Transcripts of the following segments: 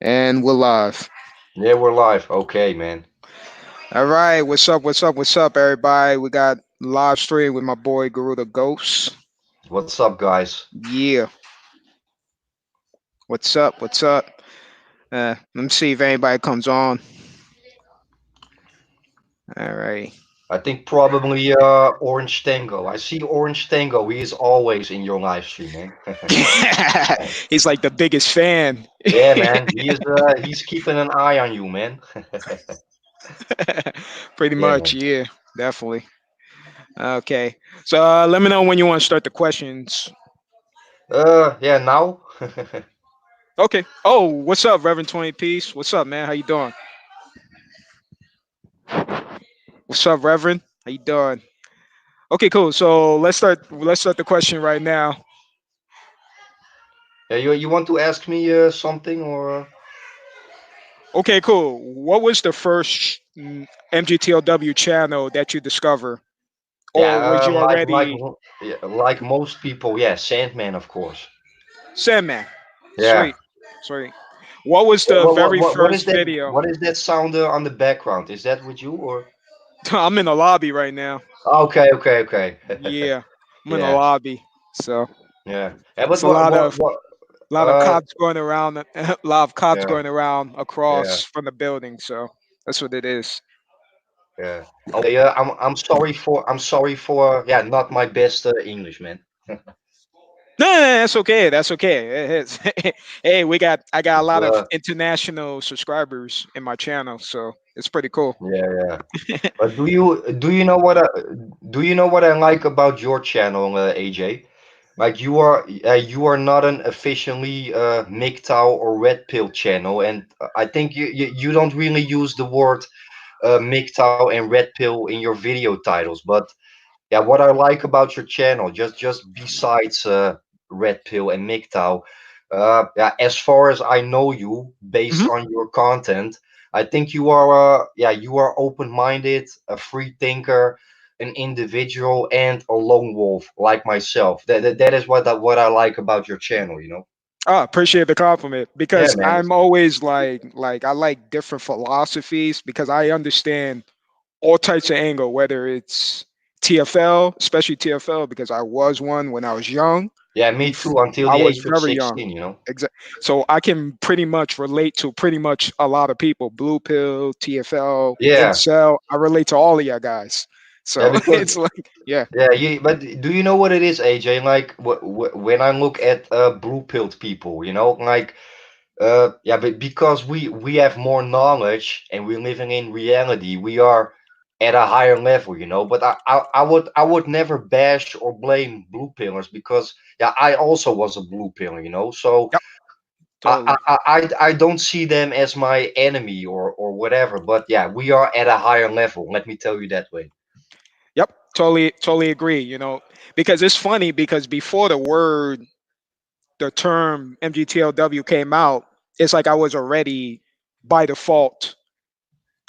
And we're live. Yeah, we're live. Okay, man. All right, what's up? What's up? What's up, everybody? We got live stream with my boy Garuda Ghost. What's up, guys? Yeah, what's up? What's up? Let me see if anybody comes on. All right. I think probably Orange Tango. I see Orange Tango. He is always in your live stream, man. He's like the biggest fan. Yeah, man. He's keeping an eye on you, man. Pretty Yeah, much, man. yeah, definitely. Okay, so let me know when you want to start the questions. Yeah, now. Okay. Oh, what's up, Reverend 20 Piece? What's up, man? How you doing? What's up, Reverend? How you doing? Okay, cool. So let's start the question right now. Yeah, you want to ask me something or? Okay, cool. What was the first MGTOW channel that you discover, or was Yeah, you already yeah, like most people, yeah, Sandman, of course. Sandman? Yeah. Sweet, sweet. What was Yeah, the very what is first that? video? What is that sound on the background? Is that with you or? I'm in the lobby right now. Okay, okay, okay. Yeah, I'm in the Yeah, lobby. So yeah. Yeah, it's but what? a lot of Uh, cops going around, a lot of cops yeah, going around yeah, across from the building. So that's what it is. yeah. Okay, I'm sorry for yeah, not my best English, man. No, no, no, that's okay. That's okay. Hey, I got a It's, lot of international subscribers in my channel, so it's pretty cool. yeah, yeah. But do you know what I like about your channel, AJ? Like you are not an officially MGTOW or Red Pill channel, and I think you don't really use the word MGTOW and Red Pill in your video titles. But yeah, what I like about your channel, just besides Red Pill and MGTOW, yeah, as far as I know you, based Mhm. on your content, I think you are open-minded, a free thinker, an individual, and a lone wolf like myself. That is what I like about your channel. I appreciate the compliment Yeah, because man. I'm always like I like different philosophies because I understand all types of angle, whether it's TFL, especially TFL, because I was one when I was young. Yeah, me Bef- too. Until I the was age of very young. 16. So I can pretty much relate to pretty much a lot of people. Blue pill, TFL, Yeah, incel. I relate to all of you guys. yeah, So because it's like, yeah, yeah, but do you know what it is, AJ? Like when I look at blue pilled people, like yeah, but because we have more knowledge and we're living in reality, we are at a higher level. But I would never bash or blame blue pillars because yeah, I also was a blue pillar. So yep, totally. I don't see them as my enemy or whatever. But yeah, we are at a higher level. Let me tell you that way. Yep, totally agree. Because it's funny because before the term MGTLW came out, it's like I was already by default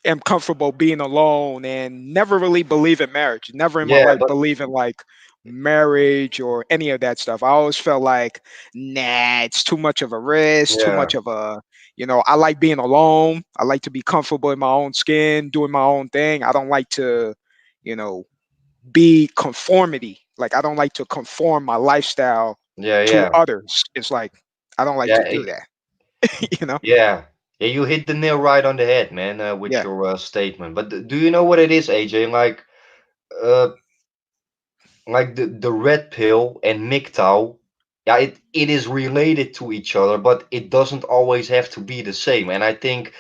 am comfortable being alone and never really believe in marriage. Never in my Yeah, life but believe in like marriage or any of that stuff. I always felt like, nah, it's too much of a risk, too yeah. much of I like being alone. I like to be comfortable in my own skin, doing my own thing. I don't like to, you know, be conformity. Like I don't like to conform my lifestyle Yeah, to yeah, others. It's like I don't like yeah, to do that. you know? yeah. Yeah, you hit the nail right on the head, man, with Yeah. your statement. But do you know what it is, AJ? Uh, like the red pill and MGTOW, yeah, it is related to each other, but it doesn't always have to be the same. And I think,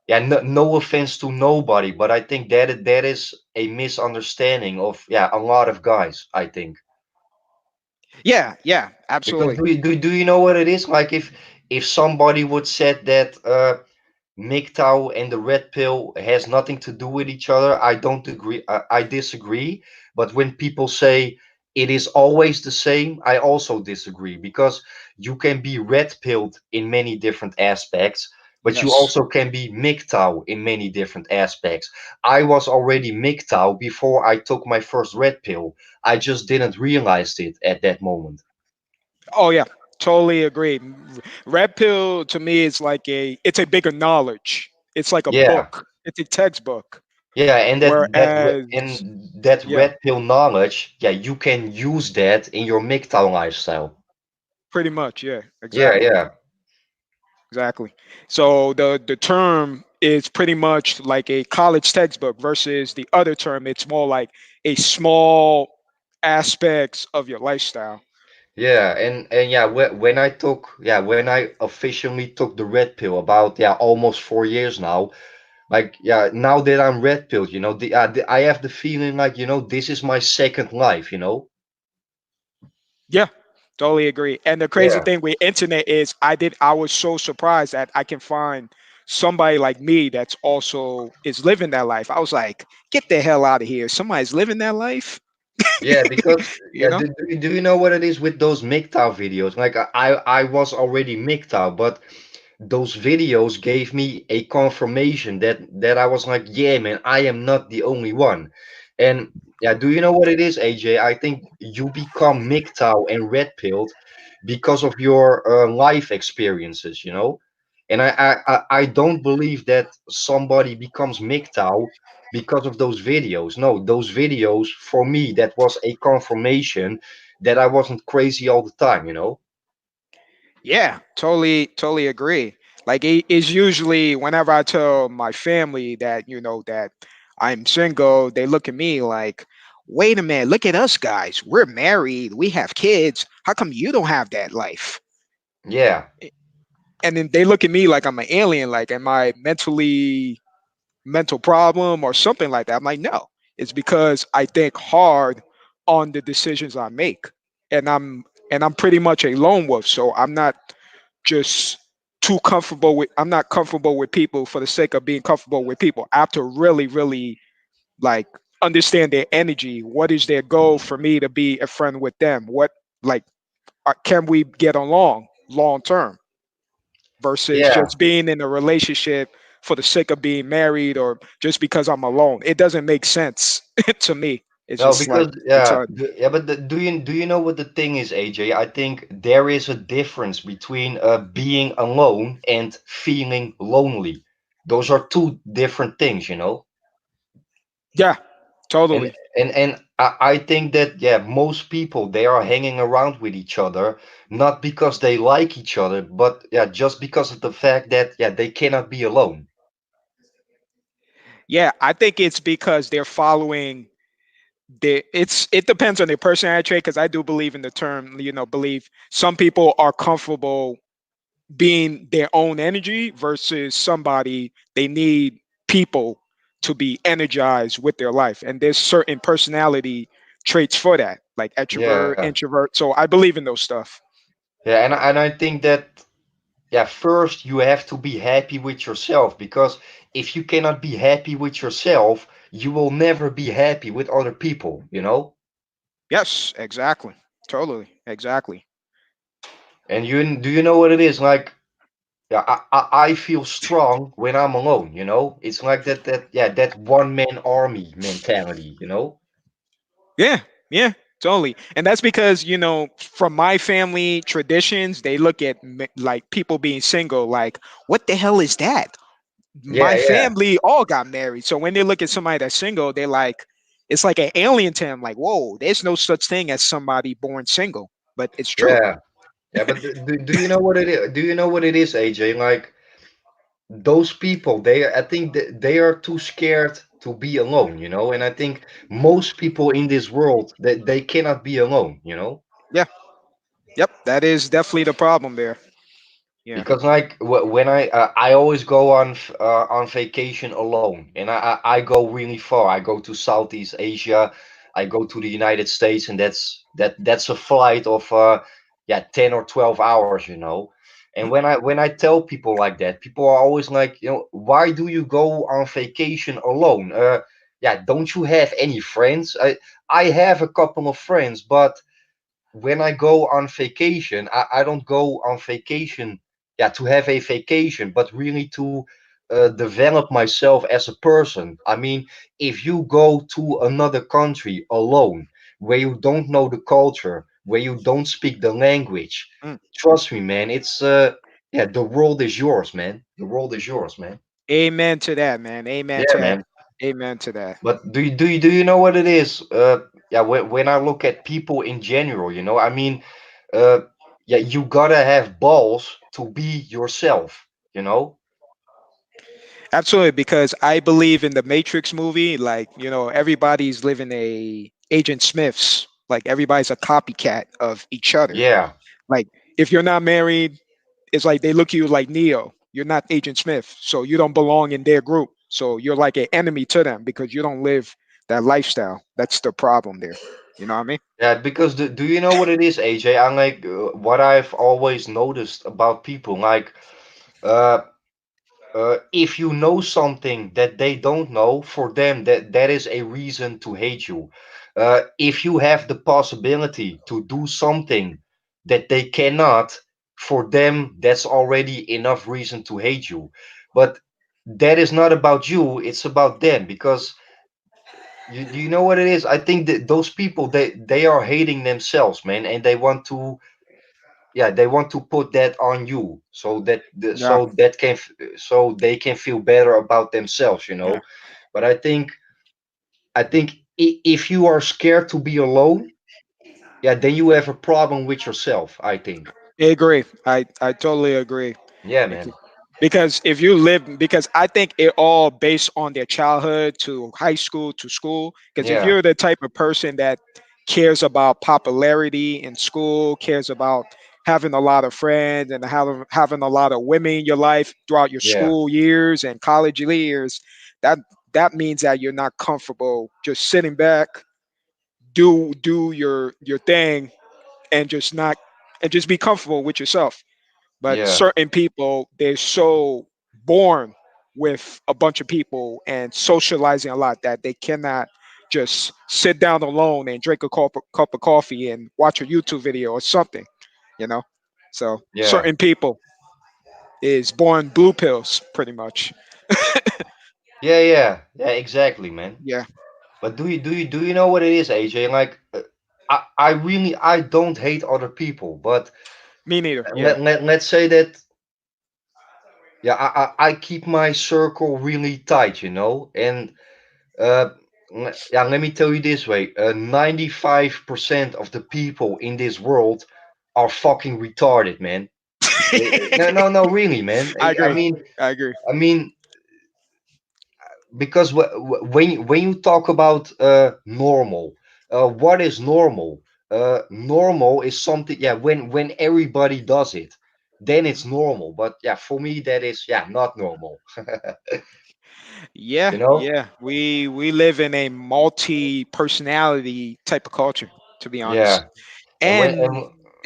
yeah, no offense to nobody, but I think that is a misunderstanding of yeah a lot of guys. I think. Yeah, yeah, Because absolutely. do you know what it is? Like if somebody would said that MGTOW and the red pill has nothing to do with each other, I don't agree. I disagree. But when people say it is always the same, I also disagree because you can be red pilled in many different aspects. But you Yes. also can be MGTOW in many different aspects. I was already MGTOW before I took my first red pill. I just didn't realize it at that moment. Oh yeah. Totally agree. Red pill to me is like it's a bigger knowledge. It's like a Yeah, book. It's a textbook. yeah, and Whereas, that yeah, red pill knowledge, yeah, you can use that in your MGTOW lifestyle. pretty much, yeah, Yeah, exactly, yeah, exactly. So the term is pretty much like a college textbook versus the other term. It's more like a small aspects of your lifestyle. yeah, and yeah, when I took, yeah, when I officially took the red pill about, yeah, almost 4 years now. Like, yeah, now that I'm red pilled, I have the feeling like, this is my second life. Yeah, totally agree. And the crazy Yeah. thing with internet is I was so surprised that I can find somebody like me that's also is living that life. I was like, get the hell out of here. Somebody's living that life. Yeah, because you yeah, know? do you know what it is with those MGTOW videos? Like I was already MGTOW, but those videos gave me a confirmation that I was like, yeah, man, I am not the only one. And yeah, do you know what it is, AJ? I think you become MGTOW and red pilled because of your life experiences. And I don't believe that somebody becomes MGTOW because of those videos. No, those videos for me, that was a confirmation that I wasn't crazy all the time. Yeah, totally agree. Like it's usually whenever I tell my family that, that I'm single, they look at me like, wait a minute, look at us guys. We're married, we have kids. How come you don't have that life? Yeah, And then they look at me like I'm an alien, like am I mental problem or something like that. I'm like, no, it's because I think hard on the decisions I make, and I'm pretty much a lone wolf, so I'm not just too comfortable with. I'm not comfortable with people for the sake of being comfortable with people. I have to really like understand their energy. What is their goal for me to be a friend with them? What like can we get along long term? Versus yeah. just being in a relationship for the sake of being married or just because I'm alone. It doesn't make sense to me. It's No, just like because yeah, retarded. yeah, but do you know what the thing is, AJ? I think there is a difference between being alone and feeling lonely. Those are two different things. Yeah, And totally. I think that, yeah, most people, they are hanging around with each other not because they like each other, but yeah, just because of the fact that, yeah, they cannot be alone. Yeah, I think it's because they're following it depends on their personality trait because I do believe in the term, believe some people are comfortable being their own energy versus somebody they need people to be energized with their life. And there's certain personality traits for that, like extrovert, Yeah, introvert. So I believe in those stuff. yeah, and I think that, yeah, first you have to be happy with yourself, because if you cannot be happy with yourself, you will never be happy with other people. Yes, exactly. Totally. Exactly. And do you know what it is? Like, yeah, I feel strong when I'm alone. It's like that one man army mentality. Yeah. Yeah. Totally. And that's because, from my family traditions, they look at like people being single, like, what the hell is that? Yeah, My yeah, family all got married. So when they look at somebody that's single, they're like, it's like an alien to them. Like, whoa, there's no such thing as somebody born single, but it's true. yeah, yeah. But do you know what it is? Do you know what it is, AJ? Like, those people, I think that they are too scared to be alone. And I think most people in this world, that they cannot be alone. Yeah. Yep. That is definitely the problem there. Yeah. Because, like, when I always go on vacation alone, and I go really far. I go to Southeast Asia, I go to the United States, and that's a flight of, yeah, 10 or 12 hours. And Mhm. when I tell people like that, people are always like, why do you go on vacation alone? Yeah, don't you have any friends? I have a couple of friends, but when I go on vacation, I don't go on vacation, yeah, to have a vacation, but really to develop myself as a person. I mean, if you go to another country alone, where you don't know the culture, where you don't speak the language. Mm. Trust me, man. It's yeah, the world is yours, man. The world is yours, man. Amen to that, man. Amen Yeah, to that. man. Amen to that. But do you know what it is? Yeah, when I look at people in general, I mean, uh, yeah, you gotta have balls to be yourself, you know? Absolutely, because I believe in the Matrix movie, like, everybody's living a Agent Smiths. Like everybody's a copycat of each other. Yeah, Like if you're not married, it's like they look at you like Neo. You're not Agent Smith, so you don't belong in their group. So you're like an enemy to them because you don't live that lifestyle. That's the problem there. You know what I mean? yeah. Because do you know what it is, AJ? I'm like, what I've always noticed about people, like, uh, if you know something that they don't know, for them that is a reason to hate you. If you have the possibility to do something that they cannot, for them that's already enough reason to hate you. But that is not about you; it's about them. Because do you know what it is? I think that those people, they are hating themselves, man, and they want to, yeah, they want to put that on you, so Yeah, so they can feel better about themselves, yeah. but I think if you are scared to be alone, yeah, then you have a problem with yourself, I think. I agree. I totally agree. Yeah, Like, man. because if you live, because I think it all based on their childhood to high school to school. Because if Yeah, you're the type of person that cares about popularity in school, cares about having a lot of friends and having a lot of women in your life throughout your yeah, school years and college years, that that means that you're not comfortable just sitting back, do your thing, and just not and just be comfortable with yourself. But yeah, certain people, they're so born with a bunch of people and socializing a lot that they cannot just sit down alone and drink a cup of coffee and watch a YouTube video or something, you know? So yeah, certain people is born blue pills pretty much. yeah, yeah, yeah, exactly, man. Yeah, But do you know what it is, AJ? Like, I don't hate other people, but me neither. Yeah. let's say that, yeah, I keep my circle really tight, and Uh, yeah, let me tell you this way: 95% of the people in this world are fucking retarded, man. No, no, no, really, man. I I agree. mean, I agree. I mean, because when you talk about normal, what is normal? Normal is something, yeah. When everybody does it, then it's Mhm. normal. But yeah, for me, that is, yeah, not normal. Yeah, You know? yeah. We live in a multi personality type of culture, to be honest, Yeah. And when and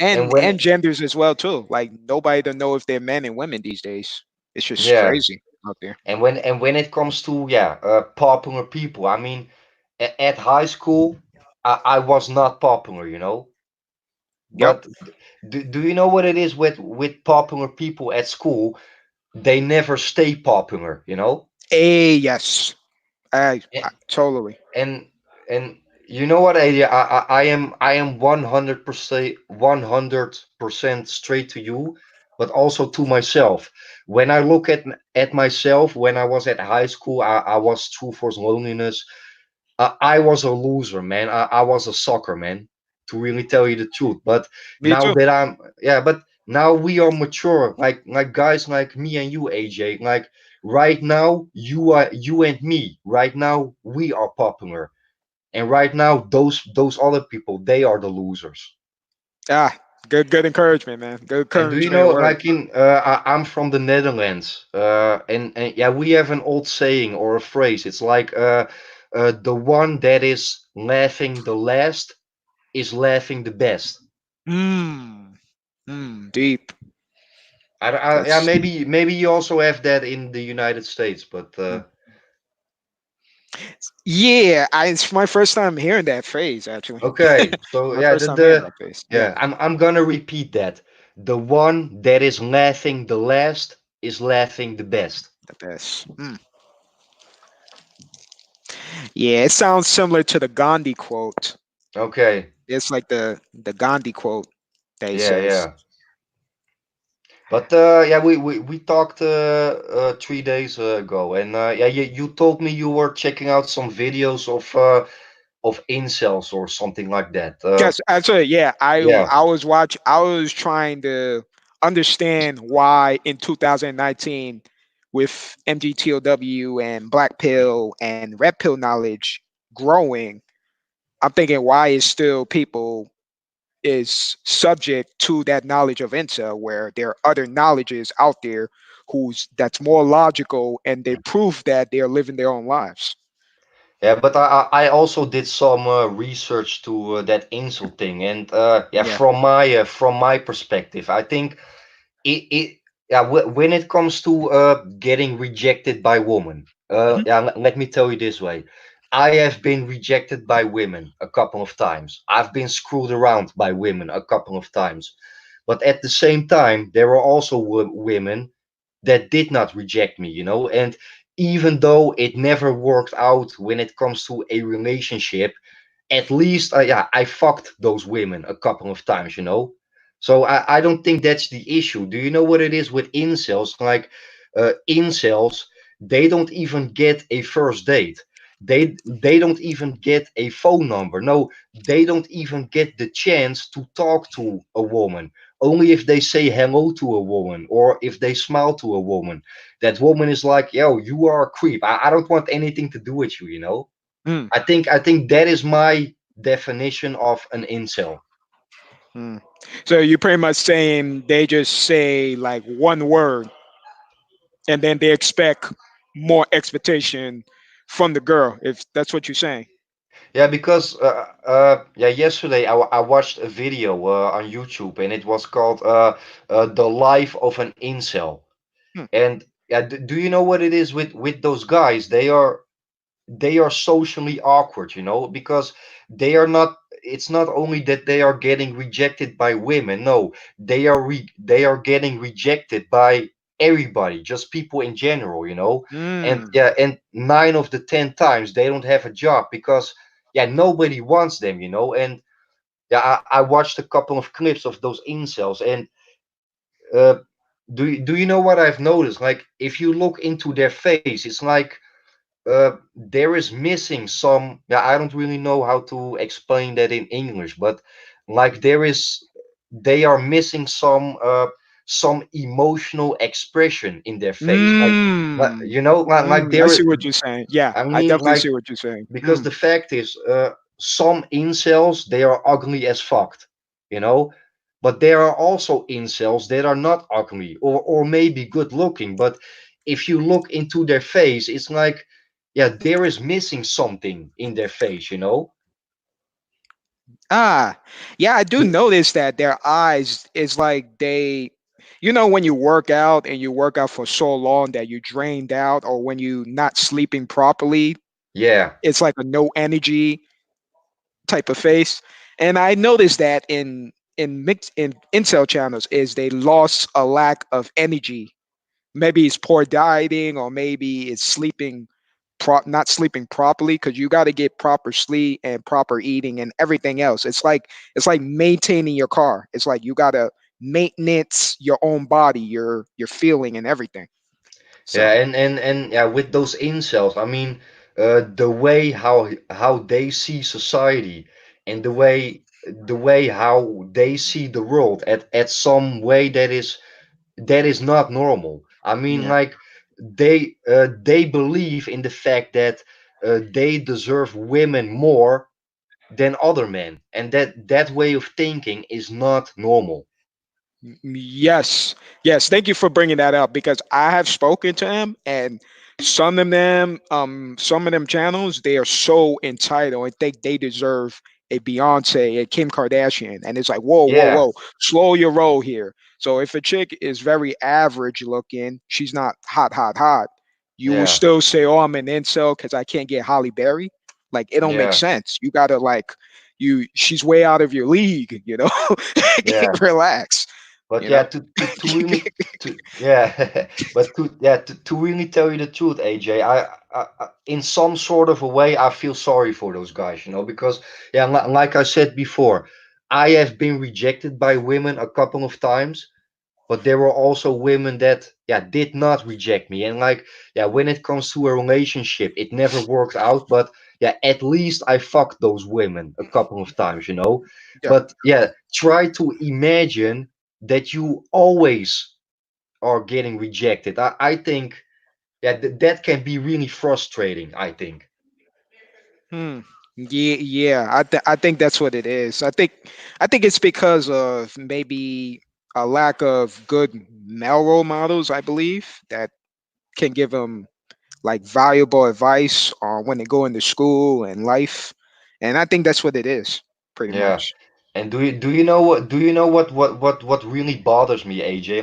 and and when and genders as well too. Like nobody to know if they're men and women these days. It's just yeah. crazy out there. And when it comes to, yeah, popular people, I mean, at high school, I was not popular, Yep. But do you know what it is with popular people at school? They never stay popular. Yes. I totally. and and you know what, Adia? I am 100% straight to you, but also to myself. When I look at myself, when I was at high school, I was true for loneliness. I was a loser, man. I was a sucker, man. To really tell you the truth. But Me now too. that I'm, yeah, but now we are mature, like guys like me and you, AJ. Like right now, you and me. Right now, we are popular, and right now, those other people, they are the losers. Ah, good encouragement, man. Good And do you encouragement know, word. like I'm from the Netherlands, and yeah, we have an old saying or a phrase. It's like, the one that is laughing the last is laughing the best. Hmm. Deep. Yeah, That's maybe you also have that in the United States, but mm. Yeah. It's my first time hearing that phrase. Actually, okay. So my yeah, first time hearing that phrase. Yeah. I'm gonna repeat that. The one that is laughing the last is laughing the best. The best. Yeah, it sounds similar to the Gandhi quote. Okay. It's like the Gandhi quote that he Yeah, says. yeah. But yeah, we talked 3 days ago, and yeah, you told me you were checking out some videos of incels or something like that. Yes, actually, yeah. Yeah, I was trying to understand why in 2019, with MGTOW and Black Pill and Red Pill knowledge growing, I'm thinking why is still people is subject to that knowledge of incel, where there are other knowledges out there who's that's more logical, and they prove that they are living their own lives. yeah. But I also did some research to that incel thing, and yeah, Yeah. from my perspective, I think it yeah, when it comes to getting rejected by women, Mhm. yeah, let me tell you this way. I have been rejected by women a couple of times. I've been screwed around by women a couple of times. But at the same time, there are also women that did not reject me, you know. And even though it never worked out when it comes to a relationship, at least yeah, I fucked those women a couple of times, you know. So I don't think that's the issue. Do you know what it is with incels? Like incels, they don't even get a first date. They don't even get a phone number. No, they don't even get the chance to talk to a woman. Only if they say hello to a woman or if they smile to a woman. That woman is like, yo, you are a creep. I don't want anything to do with you, you know. Mm, I think that is my definition of an incel. mm. So you're pretty much saying they just say like one word, and then they expect more expectation from the girl, if that's what you're saying. Yeah, because yeah, yesterday I watched a video on YouTube and it was called "The Life of an Incel." Hmm. And yeah, do you know what it is with those guys? They are socially awkward, you know, because they are not. It's not only that they are getting rejected by women. No, they are getting rejected by everybody, just people in general, you know. And Mm. yeah, and 9 of the 10 times they don't have a job because yeah, nobody wants them, you know. And yeah, I watched a couple of clips of those incels, and uh, do you know what I've noticed? Like, if you look into their face, it's like there is missing some. Yeah, I don't really know how to explain that in English, but like they are missing some emotional expression in their face. Like Mm. you know, like I there. see what you're saying. Yeah, I I mean, definitely like see what you're saying. because Mm. the fact is, some incels they are ugly as fucked, you know. But there are also incels that are not ugly or maybe good looking. But if you look into their face, it's like, yeah, there is missing something in their face, you know. Ah, yeah, I do Y- notice that their eyes is like when you work out and you work out for so long that you're drained out, or when you not sleeping properly, Yeah, it's like a no energy type of face. And I noticed that in incel channels is they lost a lack of energy. Maybe it's poor dieting, or maybe it's not sleeping properly, because you got to get proper sleep and proper eating and everything else. It's like maintaining your car. It's like you got to maintenance your own body, your feeling and everything. yeah, So and yeah, with those incels, I mean, the way how they see society and the way how they see the world at some way that is not normal. I mean, yeah. like they believe in the fact that they deserve women more than other men, and that way of thinking is not normal. Yes, yes. Thank you for bringing that up, because I have spoken to him, and some of them channels, they are so entitled and think they deserve a Beyonce, a Kim Kardashian, and it's like, whoa, whoa, Yeah, whoa, slow your roll here. So if a chick is very average looking, she's not hot, hot, hot. You will yeah, still say, "Oh, I'm an incel because I can't get Holly Berry." Like, it don't make yeah, sense. You gotta like, she's way out of your league. yeah. Relax. But you yeah, know. to really to yeah, but to really tell you the truth, AJ, I in some sort of a way I feel sorry for those guys, you know, because yeah, like I said before, I have been rejected by women a couple of times, but there were also women that yeah did not reject me, and like yeah, when it comes to a relationship, it never works out, but yeah, at least I fucked those women a couple of times, you know. Yeah. But yeah, try to imagine that you always are getting rejected. I think yeah, that can be really frustrating, I think. Hmm. Yeah, yeah. I think that's what it is. I think it's because of maybe a lack of good male role models. I believe that can give them like valuable advice on when they go into school and life, and I think that's what it is, pretty Yeah. much. And do you know what really bothers me, AJ?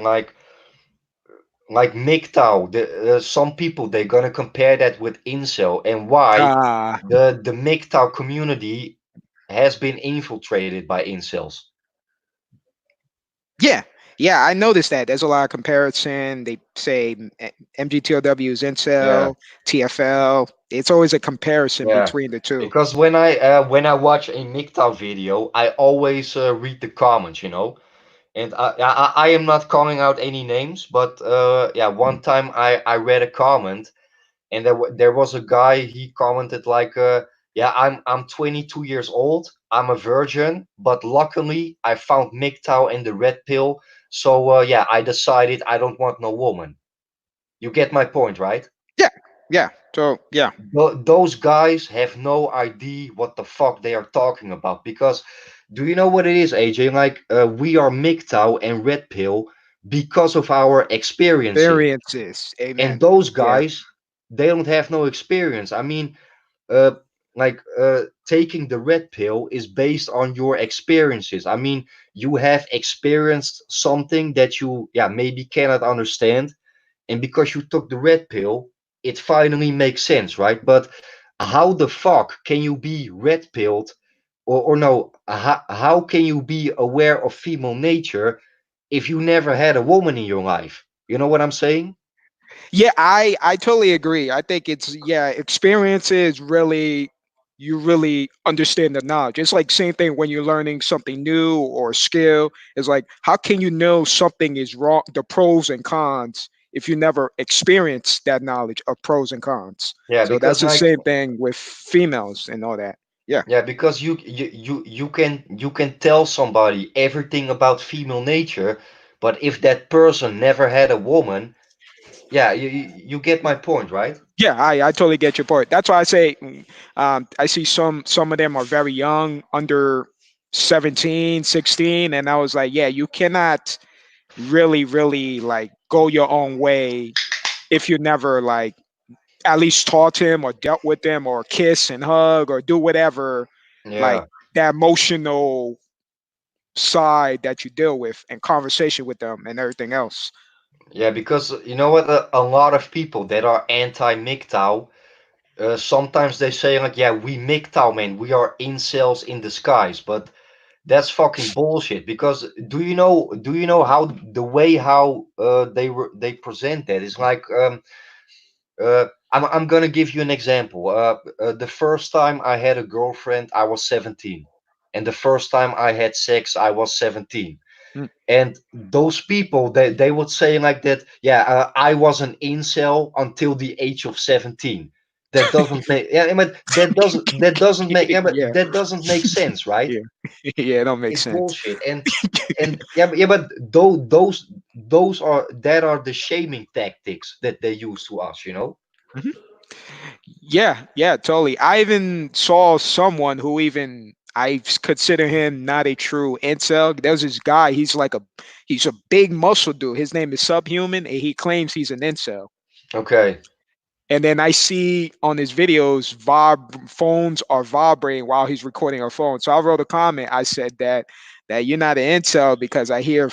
Like MGTOW, some people they're gonna compare that with incel, and why Ah, the MGTOW community has been infiltrated by incels. yeah, yeah. I noticed that. There's a lot of comparison. They say MGTOW is Yeah, incel, TFL. It's always a comparison yeah. between the two. Because when I watch a MGTOW video, I always read the comments, you know. And I am not calling out any names, but yeah, one time I read a comment, and there was a guy, he commented like yeah, I'm 22 years old, I'm a virgin, but luckily I found MGTOW and the red pill, so yeah, I decided I don't want no woman. You get my point, right? Yeah, yeah. So yeah, Those guys have no idea what the fuck they are talking about, because do you know what it is, AJ? Like we are MGTOW and red pill because of our experiences, experiences. and Amen. those Yeah. guys, they don't have no experience. I mean, taking the red pill is based on your experiences. I mean, you have experienced something that you yeah maybe cannot understand, and because you took the red pill, it finally makes sense, right? But how the fuck can you be red pilled, or no, how can you be aware of female nature if you never had a woman in your life? You know what I'm saying? Yeah, I totally agree. I think it's yeah, experiences really you really understand the knowledge. It's like same thing when you're learning something new or a skill. It's like how can you know something is wrong, the pros and cons if you never experienced that knowledge of pros and cons. Yeah, So that's because the like same thing with females and all that. Yeah. yeah, because you can tell somebody everything about female nature, but if that person never had a woman, yeah, you get my point, right? Yeah, I totally get your point. That's why I say I see some of them are very young, under 17, 16, and I was like, yeah, you cannot really like go your own way if you never like at least taught him or dealt with them or kiss and hug or do whatever like Yeah. that emotional side that you deal with and conversation with them and everything else. Yeah, because you know what, a lot of people that are anti-MGTOW, sometimes they say like, yeah, we MGTOW man, we are incels in disguise, but that's fucking bullshit. Because do you know how the way how they present that is like I'm gonna give you an example. The first time I had a girlfriend, I was 17, and the first time I had sex, I was 17. Mm. And those people, they would say like that. Yeah, I was an incel until the age of 17. That doesn't make yeah, but that doesn't make yeah, but Yeah, that doesn't make sense, right? yeah, yeah. It don't make It's sense. bullshit. And yeah, but those are the shaming tactics that they use to us, you know. Yeah, yeah, totally. I even saw someone who even I consider him not a true incel. There's this guy. He's a big muscle dude. His name is Subhuman, and he claims he's an incel. Okay. And then I see on his videos, phones are vibrating while he's recording a phone. So I wrote a comment. I said that you're not an incel because I hear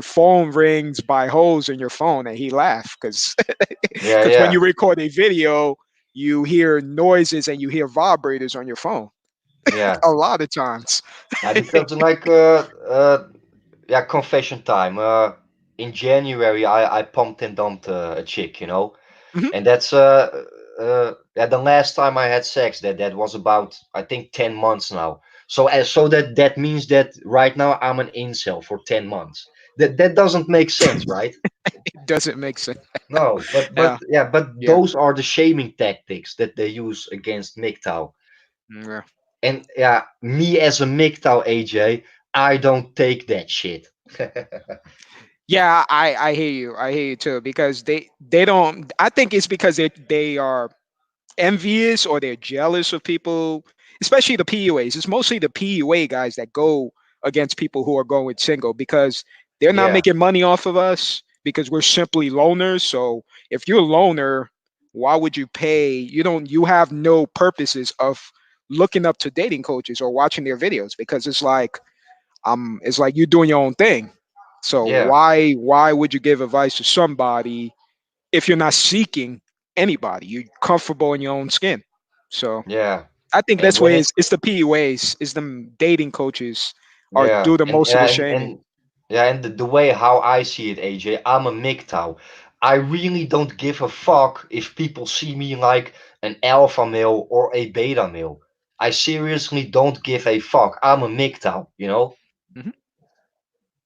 phone rings by holes in your phone, and he laughed because Yeah, because when yeah, you record a video, you hear noises and you hear vibrators on your phone yeah. a lot of times. Yeah, because like yeah, confession time. In January, I pumped and dumped a chick, Mhm. and that's yeah, the last time I had sex, that was about, I think, 10 months now. So that means that right now I'm an incel for 10 months. That doesn't make sense, right? It doesn't make sense. No, but Yeah, yeah, but yeah, those are the shaming tactics that they use against MGTOW. yeah. And yeah, me as a MGTOW AJ, I don't take that shit. Yeah, I hear you. I hear you too because they don't. I think it's because they are envious or they're jealous of people, especially the PUAs. It's mostly the PUA guys that go against people who are going single because they're not Yeah, making money off of us because we're simply loners. So if you're a loner, why would you pay? You don't. You have no purposes of looking up to dating coaches or watching their videos because it's like you're doing your own thing. So yeah, why would you give advice to somebody if you're not seeking anybody? You're comfortable in your own skin. So yeah. I think And that's when why it, it's the PUAs, it's them dating coaches are yeah, do the and most of the and shaming. yeah, and the way how I see it, AJ, I'm a MGTOW. I really don't give a fuck if people see me like an alpha male or a beta male. I seriously don't give a fuck. I'm a MGTOW. Mhm.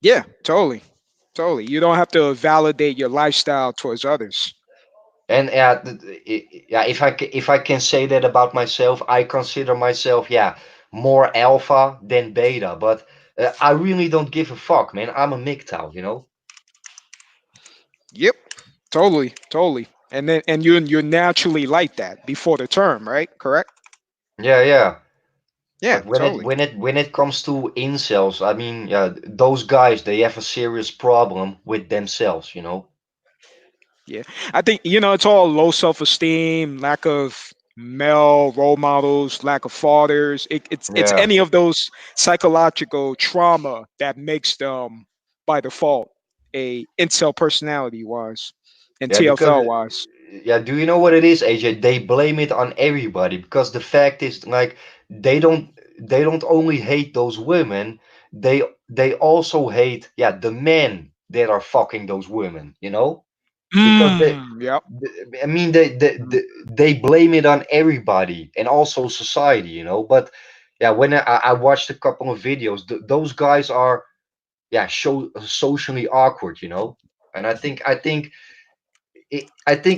Yeah, totally, totally. You don't have to validate your lifestyle towards others. And yeah, yeah, if I can say that about myself, I consider myself, yeah, more alpha than beta. But I really don't give a fuck, man. I'm a MGTOW. Yep, totally, totally. And you're naturally like that before the term, right? Correct? Yeah, yeah. Yeah, But when it totally. when it when it comes to incels, I mean, yeah, those guys, they have a serious problem with themselves. Yeah, I think it's all low self-esteem, lack of male role models, lack of fathers. It's Yeah, any of those psychological trauma that makes them by default a incel personality wise and yeah, because TFL wise. yeah, do you know what it is, AJ? They blame it on everybody because the fact is, like, they don't only hate those women, they also hate, yeah, the men that are fucking those women. Because Yep. I mean, they blame it on everybody and also society. But yeah, when I watched a couple of videos, those guys are, yeah, socially awkward. And I think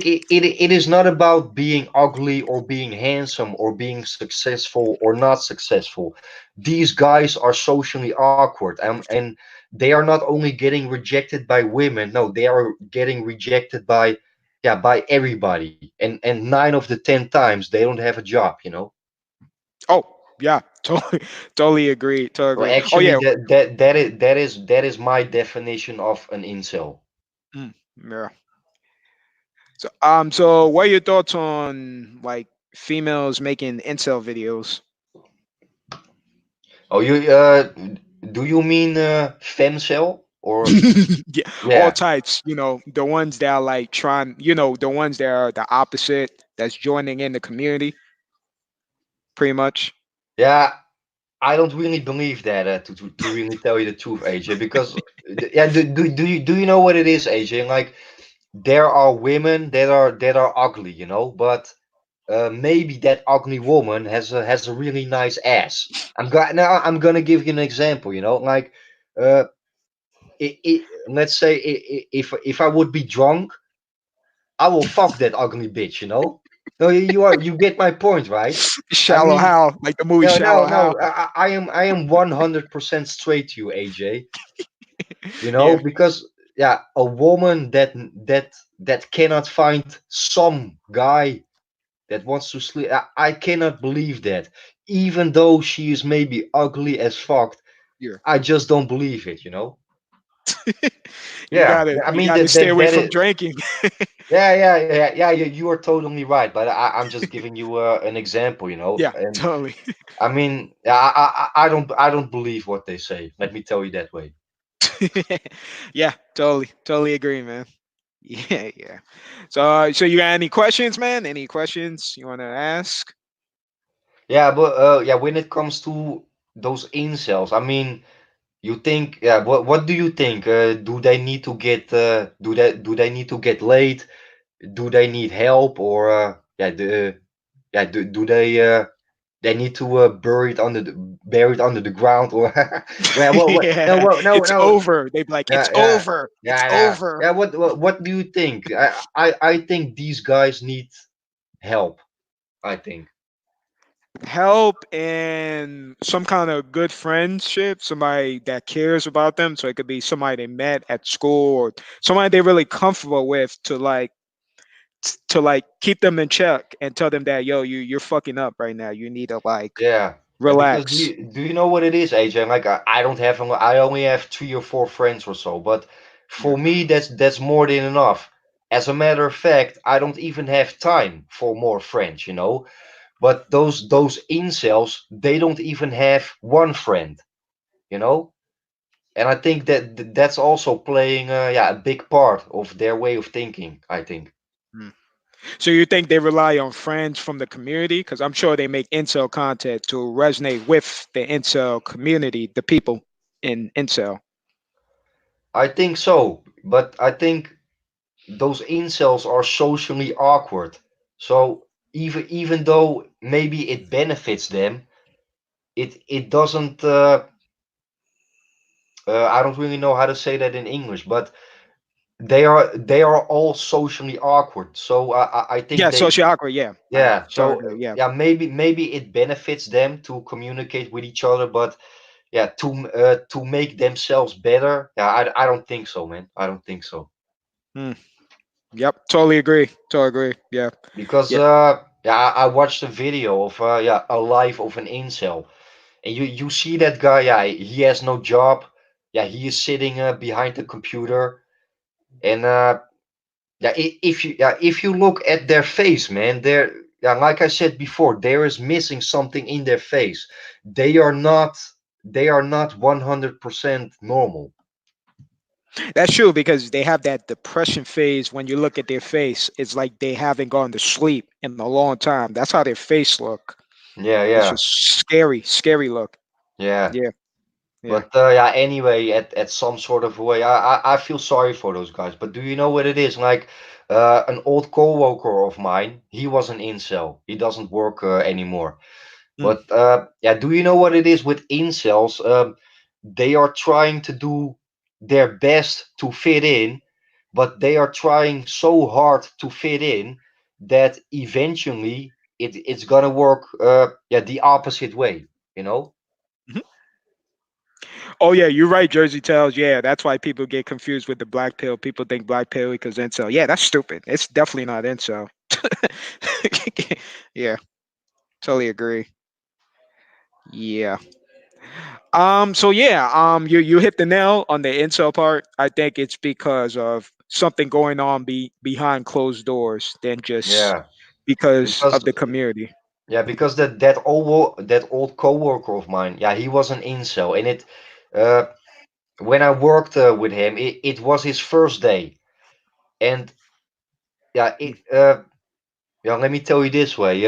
it is not about being ugly or being handsome or being successful or not successful. These guys are socially awkward, and they are not only getting rejected by women. No, they are getting rejected by, yeah, by everybody. And 9 of the 10 times they don't have a job. Oh, yeah. Totally, totally agree. Totally So agree. Oh actually, yeah. that is my definition of an incel. Mm, yeah. So what are your thoughts on like females making incel videos? Oh, do you mean femcel or Yeah, all yeah? types. The ones that are like trying. The ones that are the opposite. That's joining in the community, pretty much. Yeah, I don't really believe that, to really tell you the truth, AJ. Because yeah, do you know what it is, AJ? Like, there are women that are ugly, but maybe that ugly woman has a really nice ass. I'm gonna give you an example. Like, uh, let's say, if I would be drunk, I will fuck that ugly bitch. No, you get my point, right? I Shallow mean, Hal, like the movie no, no, Shallow Hal. no. I am 100% straight to you, AJ. Yeah, Because, yeah, a woman that cannot find some guy that wants to sleep. I cannot believe that. Even though she is maybe ugly as fuck, yeah. I just don't believe it. you Yeah, gotta I you mean gotta that stay that away that from is. drinking. Yeah, yeah, yeah, yeah. You are totally right, but I'm just giving you an example. Yeah, And totally. I mean, I don't believe what they say. Let me tell you that way. Yeah, totally agree, man. Yeah, yeah. So you got any questions, man? Any questions you want to ask? Yeah, but yeah, when it comes to those incels, I mean, You think, yeah, what do you think? Do they need to get do they need to get laid? Do they need help, or yeah, do they need to bury it under the ground, or well, what, no, Yeah, what, no, it's no, over. They be like, it's yeah, yeah, over. It's yeah, yeah, over. yeah. What do you think? I think these guys need help. I think. Help and some kind of good friendship, somebody that cares about them. So it could be somebody they met at school or somebody they're really comfortable with to like keep them in check and tell them that yo, you're fucking up right now. You need to like Yeah. Yeah, because do relax. you know what it is, AJ? Like I don't have I only have 3 or 4 friends or so, but Yeah. for me that's more than enough. As a matter of fact, I don't even have time for more friends, you know. But those incels, they don't even have one friend, you know. And I think that that's also playing yeah, a big part of their way of thinking, I think. Mm. So you think they rely on friends from the community? Because I'm sure they make incel content to resonate with the incel community, the people in incel. I think so, but I think those incels are socially awkward. So even though maybe it benefits them, it doesn't. I don't really know how to say that in English, but they are all socially awkward. So I think Yeah, they, social awkward. Yeah, I yeah. totally So agree. Yeah. yeah, maybe it benefits them to communicate with each other, but yeah, to make themselves better. Yeah, I don't think so, man. I don't think so. Mm. Yep, totally agree. Totally agree. Yeah, Because yeah. yeah, I watched a video of yeah, a life of an incel, and you see that guy. Yeah, he has no job. Yeah, he is sitting behind the computer, and yeah, if you look at their face, man, they're, yeah, like I said before, there is missing something in their face. They are not they are not 100% normal. That's true because they have that depression phase. When you look at their face, it's like they haven't gone to sleep in a long time. That's how their face look. Yeah, It's yeah, just scary, scary look. yeah. Yeah, yeah. But yeah, anyway, at some sort of way, I feel sorry for those guys. But do you know what it is? Like an old coworker of mine, he was an incel. He doesn't work anymore. Mm. But yeah, do you know what it is with incels? They are trying to do their best to fit in, but they are trying so hard to fit in that eventually it's gonna work yeah, the opposite way, you know? Mhm. Oh yeah, you're right, Jersey Tales. Yeah, that's why people get confused with the black pill. People think black pill equals incel. Yeah, that's stupid. It's definitely not incel. Yeah, totally agree. Yeah. So yeah, you hit the nail on the incel part. I think it's because of something going on behind closed doors than just Yeah. because Because of the community. yeah, because that old coworker of mine, yeah, he was an incel, and it uh, when I worked with him, it was his first day, and yeah, Mm, yeah, let me tell you this way,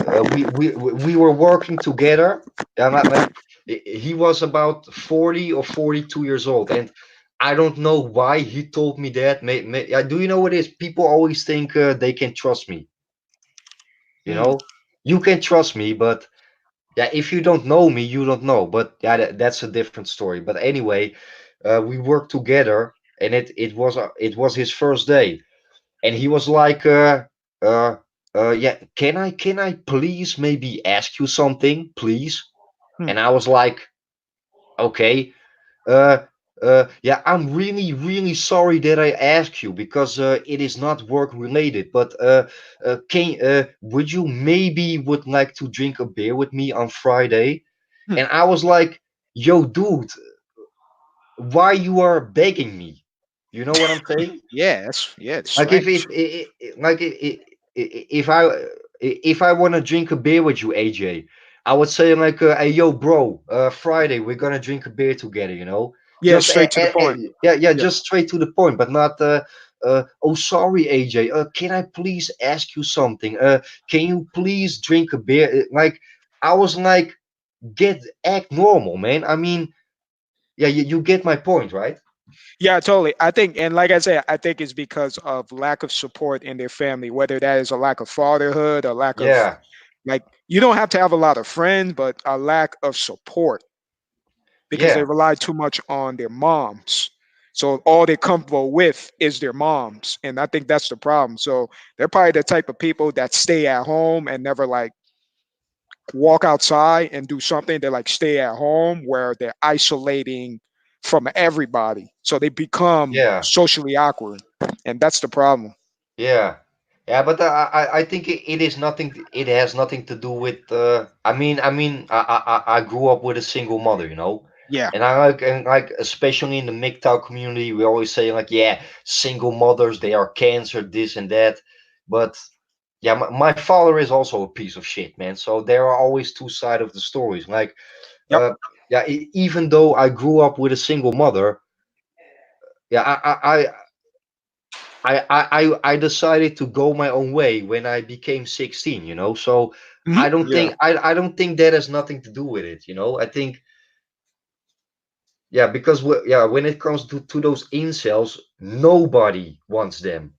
we were working together, yeah, like he was about 40 or 42 years old, and I don't know why he told me that. Yeah, do you know what it is? People always think they can trust me, you mm, know. You can trust me, but yeah, if you don't know me, you don't know. But yeah, that's a different story. But anyway, we worked together, and it was his first day, and he was like, uh, yeah, can I please maybe ask you something, please? mm, And I was like, okay, uh, yeah, I'm really, really sorry that I asked you because it is not work related. But would you maybe would like to drink a beer with me on Friday? mm. And I was like, yo, dude, why you are begging me? You know what I'm saying? Yeah, it's Like if strange. like if I want to drink a beer with you, AJ, I would say like, hey, yo, bro, Friday we're gonna drink a beer together, you know? Yeah, straight to the point. Yeah, yeah, Yeah. just straight to the point, but not oh, sorry, AJ, can I please ask you something? Can you please drink a beer? Like I was like, get act normal, man. I mean, yeah, you get my point, right? Yeah, totally. I think, and like I said, I think it's because of lack of support in their family, whether that is a lack of fatherhood, a lack of, Yeah, like, you don't have to have a lot of friends, but a lack of support because they yeah, rely too much on their moms. So all they're comfortable with is their moms. And I think that's the problem. So they're probably the type of people that stay at home and never like walk outside and do something. They like stay at home where they're isolating from everybody. So they become yeah. socially awkward. And that's the problem. Yeah, yeah, but I think it is nothing. It has nothing to do with. I grew up with a single mother, you know, Yeah. and like especially in the MGTOW community, we always say like, yeah, single mothers, they are cancer, this and that. But yeah, my father is also a piece of shit, man. So there are always two sides of the stories. Like, Yep. uh, yeah, even though I grew up with a single mother, yeah, I decided to go my own way when I became 16, you know. So Mhm. Yeah. I don't think that has nothing to do with it, you know. I think yeah, because yeah, when it comes to those incels, nobody wants them.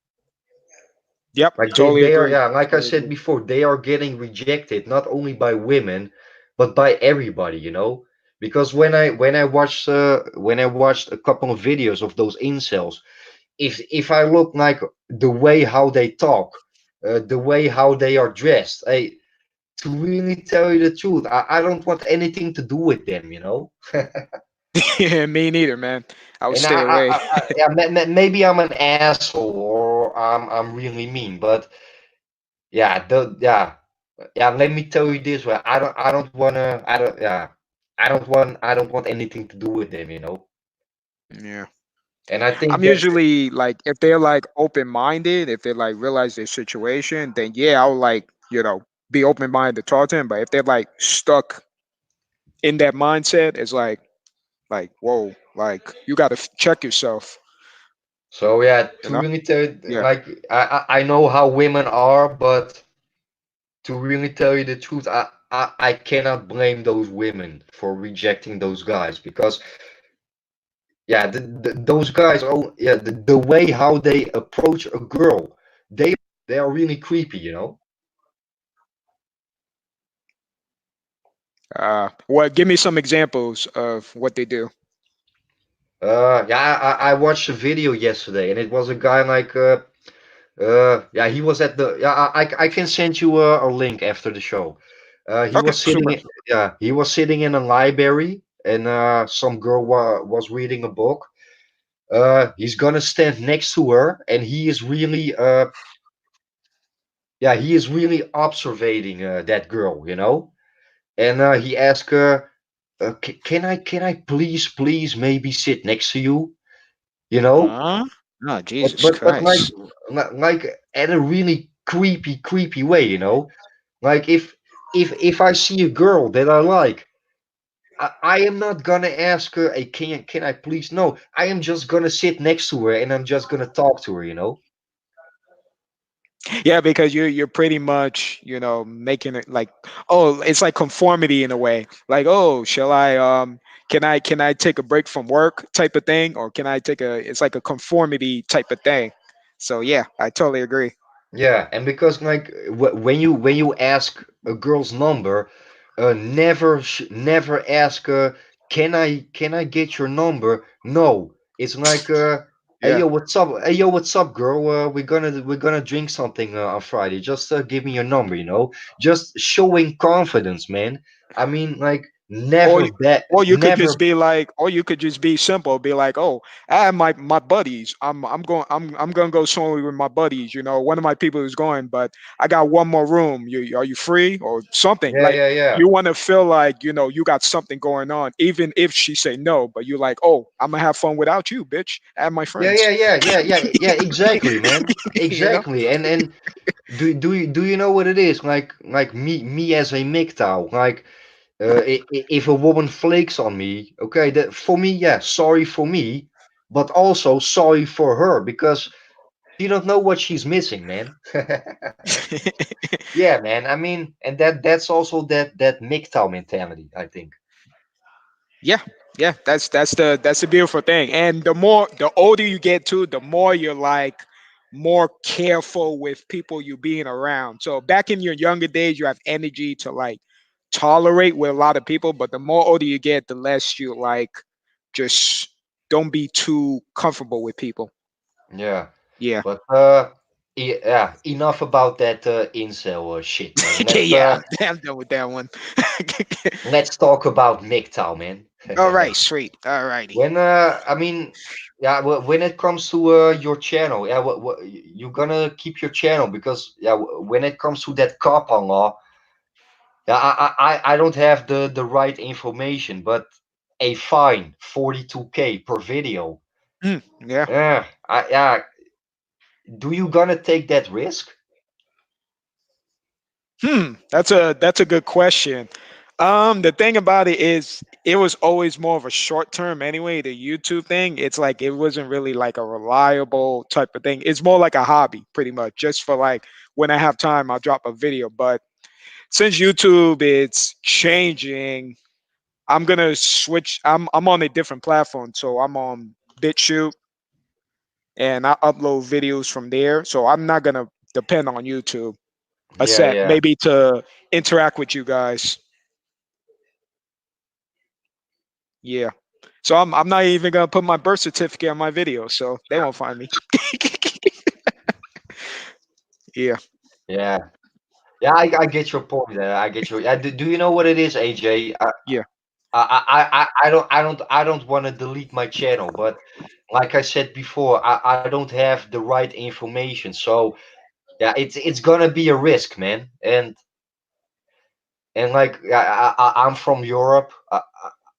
Yep. Like Totally they are, agree. yeah, like I Totally said agree. before, they are getting rejected not only by women but by everybody, you know. Because when I watched a couple of videos of those incels, if I look like the way how they talk, the way how they are dressed, to really tell you the truth, I don't want anything to do with them, you know. Yeah, me neither, man. I would And stay away. yeah, maybe I'm an asshole or I'm really mean, but yeah, yeah. Let me tell you this way, I don't wanna, I don't, yeah, I don't want anything to do with them, you know. Yeah. And I think I'm that, usually like, if they're like open minded, if they like realize their situation, then yeah, I'll like, be open minded to talk to them. But if they're like stuck in that mindset, it's like, whoa, like you got to check yourself. so yeah, You to know? really tell you, Yeah. like I know how women are, but to really tell you the truth, I cannot blame those women for rejecting those guys because yeah, those guys, oh yeah, the way how they approach a girl, they are really creepy, you know. Well, give me some examples of what they do. Yeah, I watched a video yesterday, and it was a guy like yeah, he was at the yeah, I can send you a link after the show. He Okay, was super. yeah, he was sitting in a library, and some girl was reading a book. He's gonna stand next to her, and he is really yeah, he is really observating that girl, you know. And he asked her, can I please maybe sit next to you, you know? Huh? Oh, But Jesus but like Christ. like at a really creepy way, you know. Like if I see a girl that I like, I am not gonna ask her, hey, can I please? No, I am just gonna sit next to her and I'm just gonna talk to her, you know. Yeah, because you're pretty much, making it like, oh, it's like conformity in a way. Like, oh, shall I can I take a break from work type of thing, or can I take a it's like a conformity type of thing. So yeah, I totally agree. Yeah, and because like when you ask a girl's number, never ask can I get your number? No, it's like Yeah. hey yo what's up girl? We're gonna drink something on Friday. Just give me your number, you know. Just showing confidence, man. I mean like or never you- bet, or you could just never. be like, or you could just be simple, be like, oh, I have my buddies. I'm gonna go somewhere with my buddies. One of my people is going, but I got one more room. Are you free or something? Yeah, Like, yeah, yeah. you want to feel like you got something going on, even if she say no. But you're like, oh, I'm gonna have fun without you, bitch. I have my Yeah, friends. yeah, yeah, yeah, yeah, yeah, exactly, man. you know? Exactly. And do you know what it is? Like me as a MGTOW, like if a woman flakes on me, okay, that for me, yeah, sorry for me, but also sorry for her because she don't know what she's missing, man. Yeah, man. I mean, and that's also that MGTOW mentality, I think. Yeah, Yeah, that's the beautiful thing. And the older you get too, the more you're like more careful with people you being around. So back in your younger days, you have energy to like tolerate with a lot of people, but the more older you get, the less you like just don't be too comfortable with people. Yeah, Yeah. but yeah, enough about that incel shit, man. Yeah, I'm done with that one. Let's talk about MGTOW, man. All right, sweet. All righty. When I mean, yeah, when it comes to your channel, yeah, you're gonna keep your channel because yeah, when it comes to that COPPA law, yeah, I don't have the right information, but a fine 42K per video. Yeah. Yeah, do you gonna take that risk? That's a good question. The thing about it is, it was always more of a short term anyway. The YouTube thing, it's like it wasn't really like a reliable type of thing. It's more like a hobby, pretty much, just for like when I have time, I'll drop a video. But since YouTube it's changing, I'm gonna switch. I'm on a different platform, so I'm on BitChute and I upload videos from there. So I'm not gonna depend on YouTube, Yeah, except yeah, maybe to interact with you guys. Yeah. So I'm not even gonna put my birth certificate on my video, so they won't find me. Yeah. yeah. Yeah, I get your point. I get your. Do you know what it is, AJ? Yeah. I don't want to delete my channel, but like I said before, I don't have the right information. So yeah, it's gonna be a risk, man. And like I'm from Europe.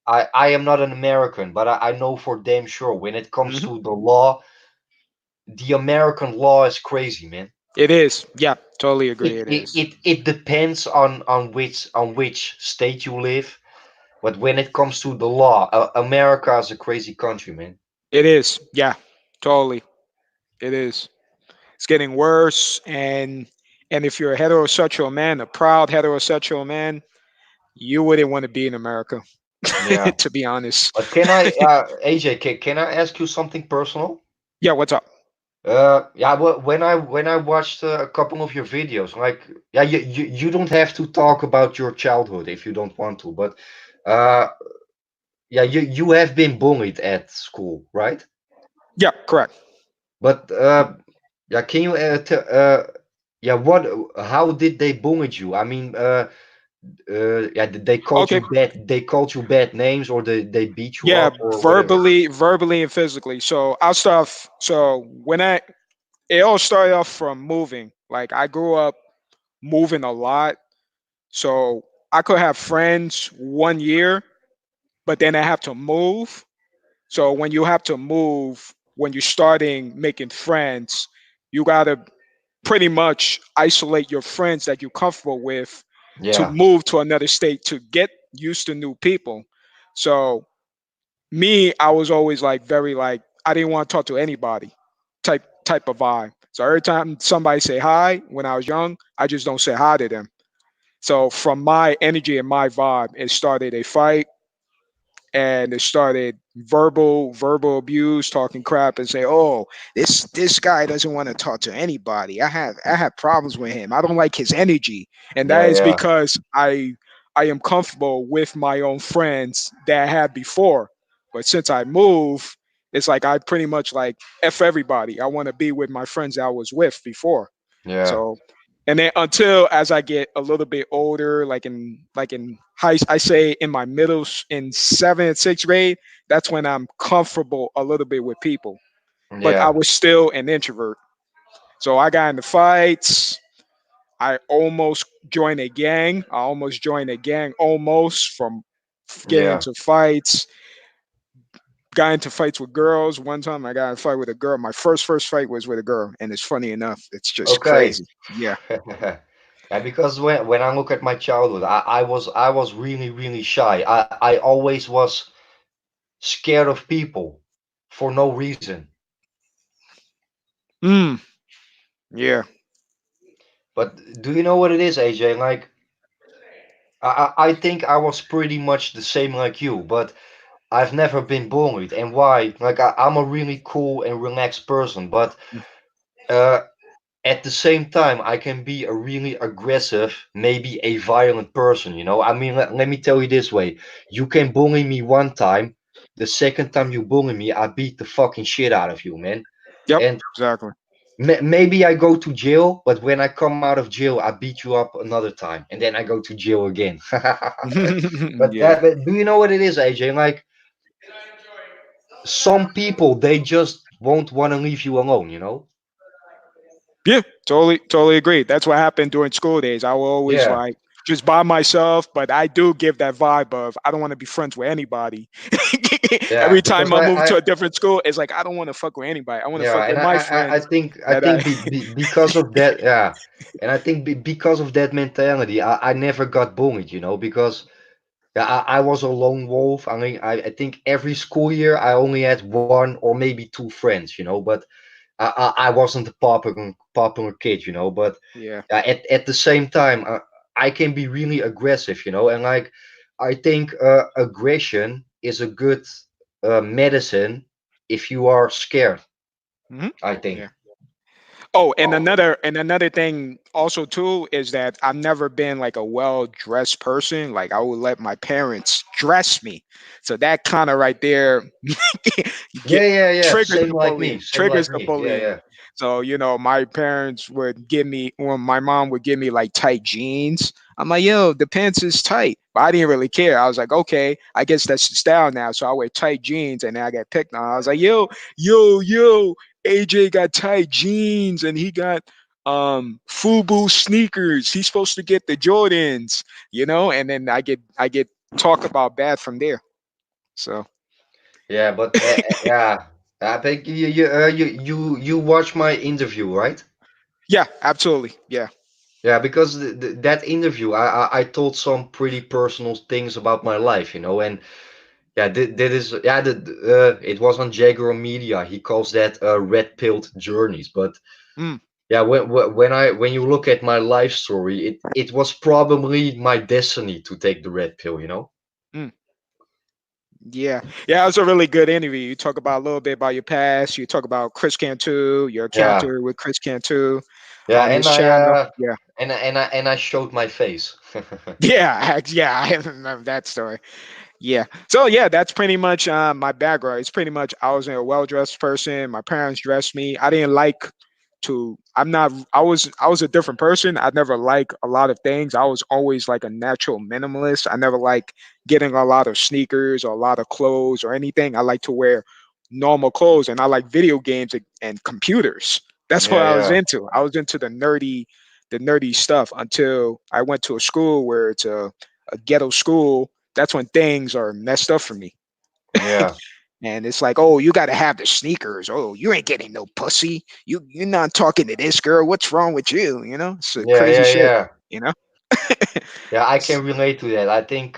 I am not an American, but I know for damn sure when it comes Hmm. to the law, the American law is crazy, man. It is. Yeah. Totally agree. It It it, is. it, it depends on which state you live. But when it comes to the law, America is a crazy country, man. It is. Yeah. Totally. It is. It's getting worse, and if you're a heterosexual man, a proud heterosexual man, you wouldn't want to be in America, Yeah. to be honest. But AJ, can I ask you something personal? Yeah. What's up? Yeah. When I watched a couple of your videos, like, yeah, you don't have to talk about your childhood if you don't want to, but uh, yeah, you have been bullied at school, right? Yeah. Correct. But yeah, can you yeah, how did they bully you? I mean, yeah, did Okay. they called you bad names, or they beat you Yeah. up, or whatever? Verbally, and physically. So I'll start. So when it all started off from moving. Like I grew up moving a lot, so I could have friends 1 year, but then I have to move. So when you have to move, when you're starting making friends, you gotta pretty much isolate your friends that you're comfortable with to Yeah, move to another state to get used to new people. So me, I was always like very like I didn't want to talk to anybody type of vibe. So every time somebody say hi when I was young, I just don't say hi to them. So from my energy and my vibe, it started a fight, and it started verbal abuse, talking crap, and say, "Oh, this guy doesn't want to talk to anybody. I have problems with him. I don't like his energy," and that yeah, is yeah, because I am comfortable with my own friends that I had before, but since I move, it's like I pretty much like f everybody. I want to be with my friends I was with before. yeah, So, and then until as I get a little bit older, like in high, I say in my in seventh and sixth grade, that's when I'm comfortable a little bit with people. But I yeah, was still an introvert, so I got into fights. I almost joined a gang. I almost joined a gang, almost from getting yeah. into fights. Got into fights with girls. One time I got in a fight with a girl. My first fight was with a girl, and it's funny enough. It's just Okay. crazy. Yeah. Yeah, because when I look at my childhood, I was really shy. I always was scared of people for no reason. Mm. Yeah. But do you know what it is, AJ? Like I think I was pretty much the same like you, but I've never been bullied, and why? Like I'm a really cool and relaxed person, but uh, at the same time, I can be a really aggressive, maybe a violent person. You know, I mean, let me tell you this way: you can bully me one time, the second time you bully me, I beat the fucking shit out of you, man. Yep, And exactly. maybe I go to jail, but when I come out of jail, I beat you up another time, and then I go to jail again. Yeah. But do you know what it is, AJ? Like some people, they just won't want to leave you alone. You know? Yeah, totally agree. That's what happened during school days. I will always Yeah, like just by myself, but I do give that vibe of I don't want to be friends with anybody. yeah. Every Because time I move to a different school, it's like I don't want to fuck with anybody. I want to yeah, fuck and with my I friends think that I because of that, yeah, and I think because of that mentality, I never got bullied. You know, because yeah, I was a lone wolf. I mean, I think every school year I only had one or maybe two friends. You know, but I wasn't a popular kid. You know, but yeah. at the same time, I can be really aggressive. You know, and like I think aggression is a good medicine if you are scared. Hmm. I think. Yeah. Oh, and another thing also too is that I've never been like a well dressed person. Like I would let my parents dress me, so that kind of right there get Yeah, yeah, yeah. triggers Same the like me. bullying. Same Triggers like the me. Yeah, bullying. yeah. So my parents would give me, when my mom would give me like tight jeans. I'm like, yo, the pants is tight, but I didn't really care. I was like, okay, I guess that's the style now. So I wear tight jeans, and then I got picked on. I was like, yo, AJ got tight jeans and he got FUBU sneakers. He's supposed to get the Jordans, and then I get talked about bad from there. So Yeah, but yeah, I think you watch my interview, right? yeah, absolutely. Yeah. Yeah, because that interview, I told some pretty personal things about my life, you know, and yeah, that is yeah, it was on Jaguar Media. He calls that red pilled journeys, but Mm, yeah, when you look at my life story, it was probably my destiny to take the red pill, you know. mm. Yeah. Yeah, it was a really good interview. You talk about a little bit about your past. You talk about Chris Cantu, your Yeah, encounter with Chris Cantu yeah, on and his I channel. Yeah. I showed my face. Yeah, I remember that story. Yeah. So yeah, that's pretty much my background. It's pretty much I was a well dressed person. My parents dressed me. I didn't like to. I'm not. I was a different person. I never like a lot of things. I was always like a natural minimalist. I never like getting a lot of sneakers or a lot of clothes or anything. I like to wear normal clothes, and I like video games and computers. That's what Yeah, I was yeah, into. I was into the nerdy stuff until I went to a school where it's a ghetto school. That's when things are messed up for me. yeah, And it's like, oh, you got to have the sneakers. Oh, you ain't getting no pussy. You're not talking to this girl. What's wrong with you? It's a yeah, crazy yeah, shit. yeah. You know? Yeah, I can relate to that. I think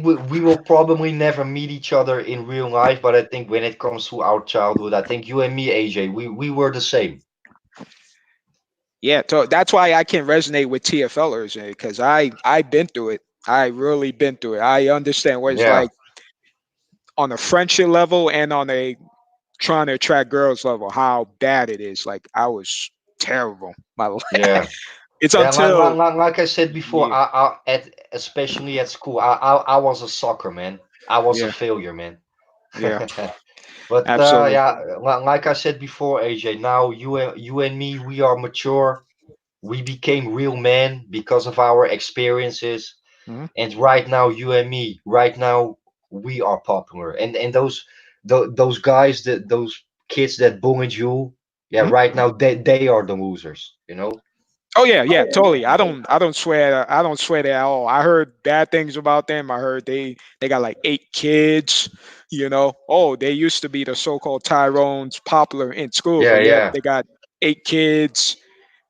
we will probably never meet each other in real life, but I think when it comes to our childhood, I think you and me, AJ, we were the same. Yeah. So that's why I can resonate with TFLers because I've been through it. I really been through it. I understand what it's Yeah, like on a friendship level and on a trying to attract girls level. How bad it is. Like I was terrible. My yeah, it's yeah. until Like I said before, yeah, I at especially at school, I was a sucker, man. I was a yeah, failure, man. yeah, But absolutely. yeah, like I said before, AJ, now you and me, we are mature. We became real men because of our experiences. Mhm. And right now, you and me, right now, we are popular. And those guys, those kids that bullied you, yeah, Mhm. right now they are the losers. You know? Oh yeah, yeah, totally. I don't swear that at all. I heard bad things about them. I heard they got like 8 kids. Oh, they used to be the so-called Tyrones, popular in school, Yeah, but yet yeah, they got 8 kids.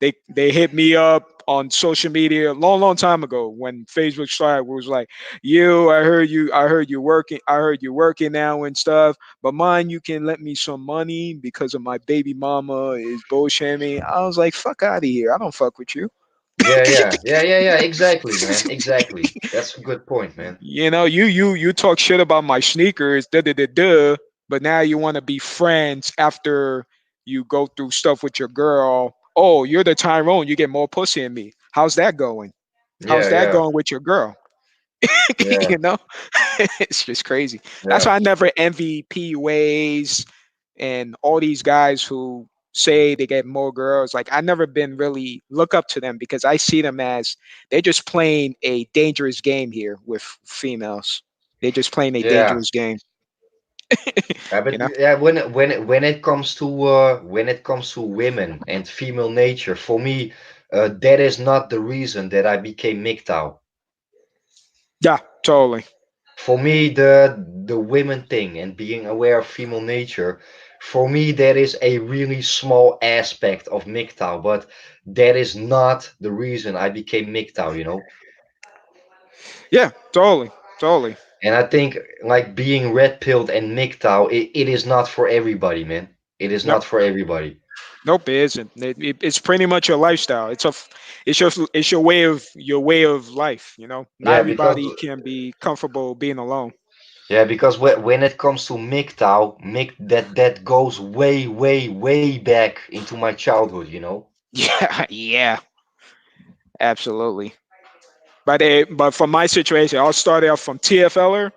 They hit me up on social media a long, long time ago when Facebook started. It was like, you, I heard you working now and stuff. But mind you can let me some money because of my baby mama is bullshitting me. I was like, fuck out of here. I don't fuck with you. Yeah. Exactly, man. Exactly. That's a good point, man. You talk shit about my sneakers, da da da da, but now you want to be friends after you go through stuff with your girl. Oh, you're the Tyrone. You get more pussy than me. How's that going? How's Yeah, that yeah, going with your girl? yeah, you know, it's just crazy. That's yeah, why I never envy P Ways and all these guys who say they get more girls. Like I never been really look up to them because I see them as they're just playing a dangerous game here with females. They're just playing a yeah. dangerous game. But you know? yeah, when it comes to women and female nature, for me, that is not the reason that I became MGTOW. Yeah, totally. For me, the women thing and being aware of female nature, for me, that is a really small aspect of MGTOW, but that is not the reason I became MGTOW, you know? Yeah, totally, totally. And I think like being red pilled and MGTOW, it is not for everybody, man. It is Nope, not for everybody. nope. It isn't. It's pretty much your lifestyle. It's your way of life. Not Yeah, because everybody can be comfortable being alone. when it comes to MGTOW, that goes way back into my childhood, you know? Yeah, yeah, absolutely. But for my situation, I'll start off from TFLer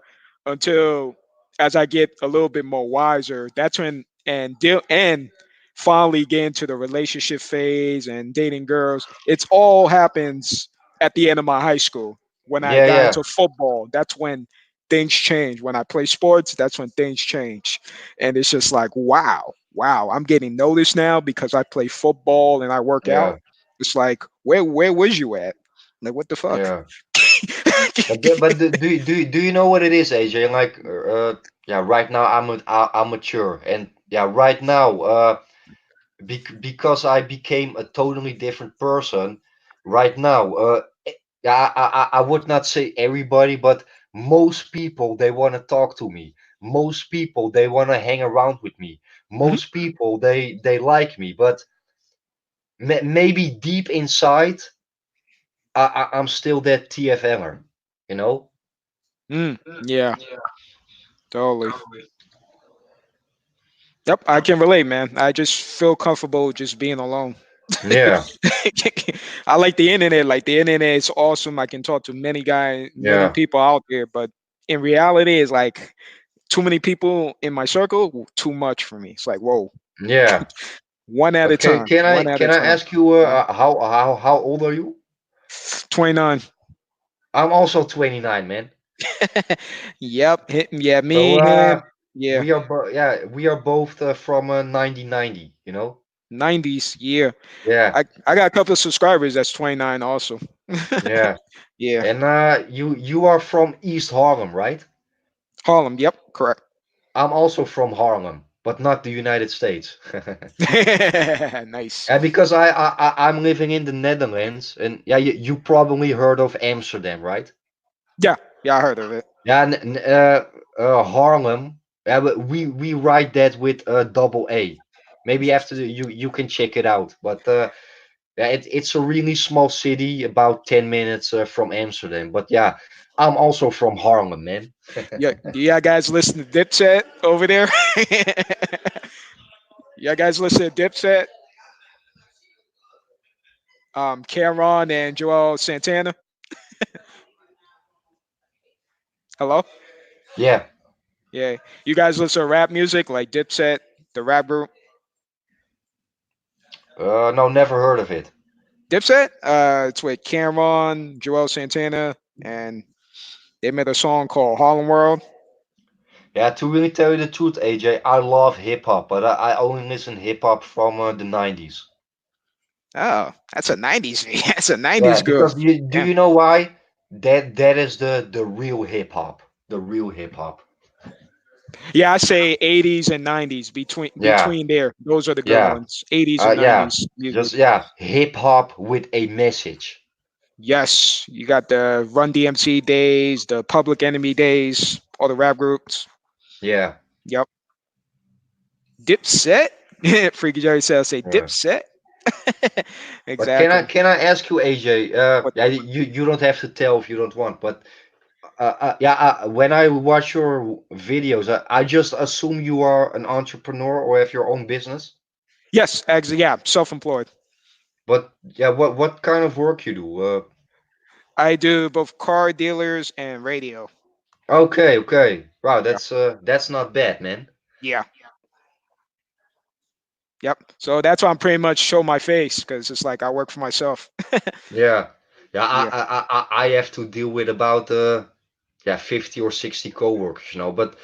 until as I get a little bit more wiser. That's when and finally get into the relationship phase and dating girls. It's all happens at the end of my high school. When I Yeah, got yeah, into football, that's when things change. When I play sports, that's when things change. And it's just like, wow, wow, I'm getting noticed now because I play football and I work out. yeah, It's like, where was you at? Like, what the fuck? yeah. Do you know what it is, AJ? Like, yeah, right now I'm mature, and yeah, right now, because I became a totally different person. Right now, yeah, I would not say everybody, but most people they want to talk to me. Most people they want to hang around with me. Mhm. Most people they like me, but maybe deep inside, I'm still that TFMer, you know? Yeah, totally. Yep, I can relate, man. I just feel comfortable just being alone. Yeah, I like the internet. Like the internet is awesome. I can talk to many yeah, people out there. But in reality, it's like too many people in my circle. Too much for me. It's like whoa, yeah. one at a But time. One at a can I time. ask you You know, how old are you? 29. I'm also 29, man. Yep. Yeah, So me, him. Yeah. we are both from 1990, you know? 90s. Yeah. Yeah, I got a couple of subscribers that's 29 also. yeah. Yeah. And you are from East Harlem, right? Harlem. Yep. Correct. I'm also from Harlem, but not the United States. Nice. And because I'm living in the Netherlands, and yeah, you probably heard of Amsterdam, right? Yeah. Yeah, I heard of it. Yeah, Harlem. Yeah, but we write that with a double A. Maybe after you can check it out. But yeah, it's a really small city, about 10 minutes from Amsterdam. But yeah, I'm also from Harlem, man. Yeah. Do y'all guys listen to Dipset over there? Y'all guys listen to Dipset? Cameron and Joel Santana. Hello? Yeah. Yeah. You guys listen to rap music like Dipset, the rap group? No, never heard of it. Dipset? It's with Cameron, Joel Santana, and they made a song called Harlem World. Yeah, to really tell you the truth, AJ, I love hip hop, but I only listen hip hop from the 90s. Oh, that's a 90s. That's a Yeah, 90s group. because do Yeah. you know why? That is the real hip hop. The real hip hop. Yeah, I say 80s and 90s Yeah, between there. Those are the good yeah, ones. 80s and yeah. 90s music. Just yeah, hip hop with a message. Yes, you got the Run DMC days, the Public Enemy days, all the rap groups. Yeah, Yep. Dipset. Freaky Jerry says, say yeah, Dipset. But Exactly. can I ask you, AJ? What's Yeah, up? you don't have to tell if you don't want, but yeah, when I watch your videos, I just assume you are an entrepreneur or have your own business. Yes, yeah, self-employed. But yeah, what kind of work you do? I do both car dealers and radio. Okay, okay. Wow, Yeah, that's not bad, man. yeah, yep. So that's why I'm pretty much show my face because it's like I work for myself. Yeah, yeah. Yeah. I have to deal with about yeah 50 or 60 coworkers, you know. But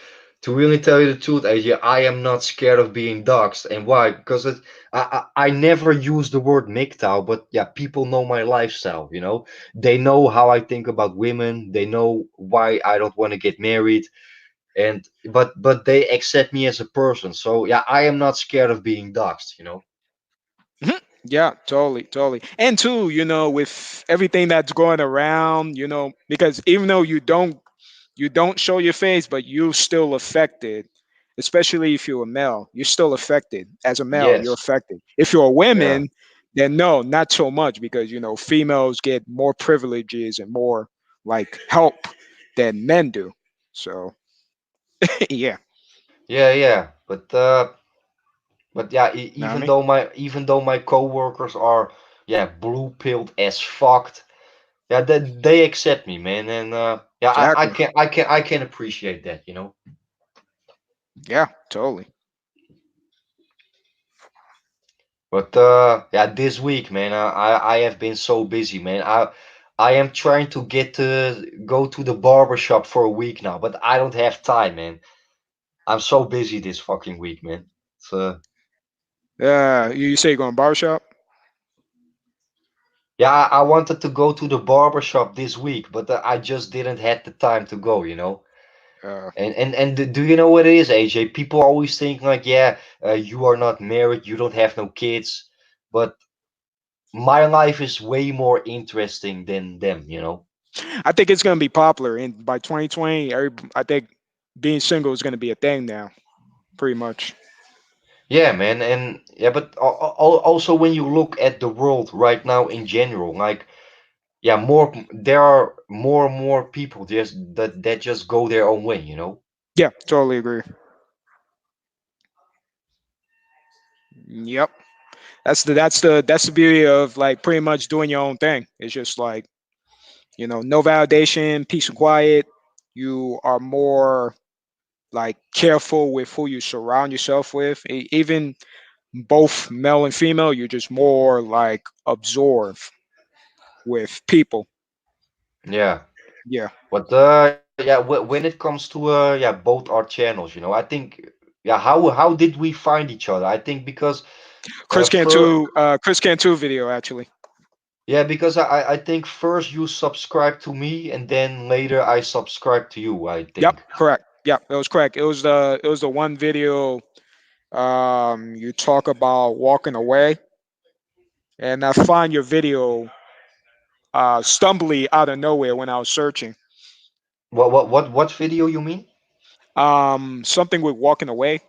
to really tell you the truth, AJ, I am not scared of being doxxed. And why? Because I never use the word MGTOW, but yeah, people know my lifestyle, you know. They know how I think about women. They know why I don't want to get married. And but they accept me as a person. So yeah, I am not scared of being doxxed, you know. Mhm. Yeah, totally, totally. And two, with everything that's going around, because even though you don't show your face, but you're still affected. Especially if you're a male, you're still affected. As a male, you're Yes. affected. If you're a Yeah. woman, then no, not so much because females get more privileges and more like help than men do. So yeah, Yeah, yeah. But yeah, know what I mean? even though my coworkers are yeah blue pilled as fucked, yeah they accept me, man, and yeah Exactly. I can appreciate that, you know. Yeah, totally. But yeah, this week, man, I have been so busy, man. I am trying to get to go to the barber shop for a week now, but I don't have time, man. I'm so busy this fucking week, man. So Yeah, you say you're going barbershop? yeah, I wanted to go to the barber shop this week, but I just didn't have the time to go, you know. Uh, And do you know what it is, AJ? People always think like, yeah, you are not married, you don't have no kids, but my life is way more interesting than them, you know? I think it's going to be popular, and by 2020, I think being single is going to be a thing now, pretty much. Yeah, man, and yeah, but also when you look at the world right now in general, like, yeah, there are more and more people just that just go their own way, you know? Yeah, totally agree. Yep. That's the beauty of like pretty much doing your own thing. It's just like, no validation, peace and quiet. You are more like careful with who you surround yourself with. Even both male and female, you're just more like absorb with people. Yeah. Yeah. But yeah, when it comes to yeah, both our channels, you know, I think yeah, how did we find each other? I think because for Chris Cantu video actually. yeah, because I think first you subscribed to me and then later I subscribed to you, I Yep, think. correct. Yep, it was correct. It was the one video you talk about walking away, and I find your video stumbly out of nowhere when I was searching. What video you mean? Something with walking away,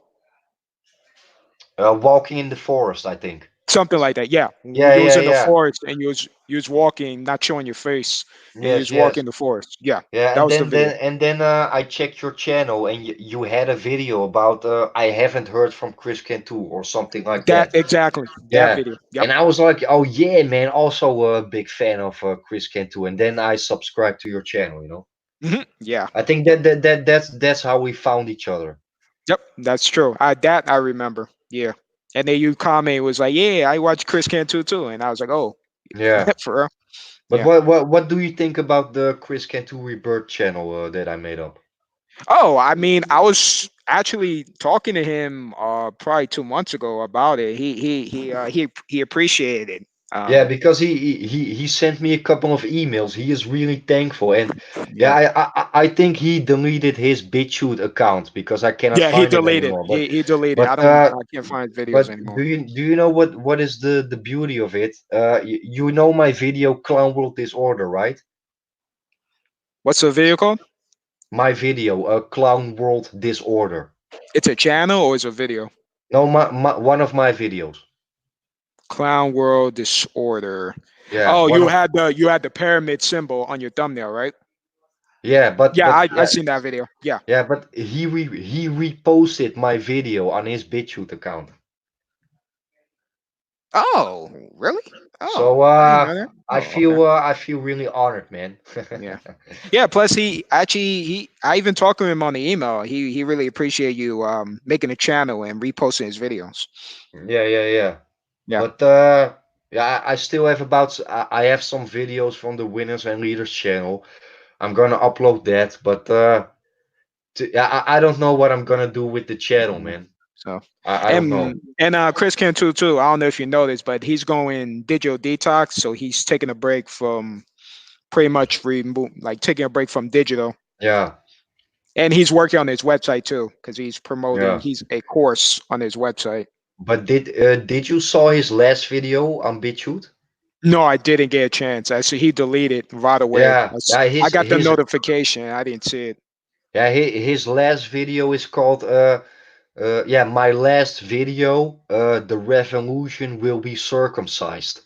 Walking in the forest, I think. something like that. Yeah, Yeah, you was yeah, in the yeah. forest and you was walking, not showing your face, and you Yes, was walking yes. in the forest. Yeah, Yeah, that and was the then video. I checked your channel and you had a video about I haven't heard from Chris Cantu or something like That that. exactly that Yeah, video. Yep. and I was like, oh yeah, man, also a big fan of Chris Cantu, and then I subscribed to your channel. You know, Yeah. I think that's how we found each other. Yep. That's true. I remember. Yeah. And then you comment was like, yeah, I watched Chris Cantu too, and I was like, oh, Yeah, for real. but Yeah. what do you think about the Chris Cantu Rebirth channel that I made up? Oh, I mean, I was actually talking to him probably 2 months ago about it. He appreciated it. Yeah, Um, because he sent me a couple of emails. He is really thankful, and yeah, yeah, I think he deleted his BitChute account because I cannot yeah. He find him deleted. anymore. He deleted. But I can't find but videos anymore. do you know what is the beauty of it? You know my video Clown World Disorder, right? What's the video called? My video, Clown World Disorder. It's a channel or it's a video? No, one of my videos. Clown World Disorder. Yeah, Oh, one of you had the pyramid symbol on your thumbnail, right? yeah, Yeah, I yeah, seen that video. Yeah. yeah, but he reposted my video on his BitChute account. Oh, really? Oh, So I didn't know that. Oh, okay. I feel really honored, man. Yeah. Yeah. Plus, he I even talked to him on the email. He really appreciate you making a channel and reposting his videos. Yeah, yeah, yeah. Yeah. But yeah, I still have I have some videos from the Winners and Leaders channel. I'm gonna upload that, but yeah, I don't know what I'm gonna do with the channel, Yeah. man. So, I don't know. and Chris Cantu too. I don't know if you know this, but he's going digital detox. So he's taking a break from pretty much like taking a break from digital, Yeah, and he's working on his website too because he's promoting. yeah. He's a course on his website. But did you saw his last video on BitChute? No, I didn't get a chance. I see he deleted right away. Yeah, yeah. I got the notification. I didn't see it. His last video is called yeah, my last video. The revolution will be circumcised.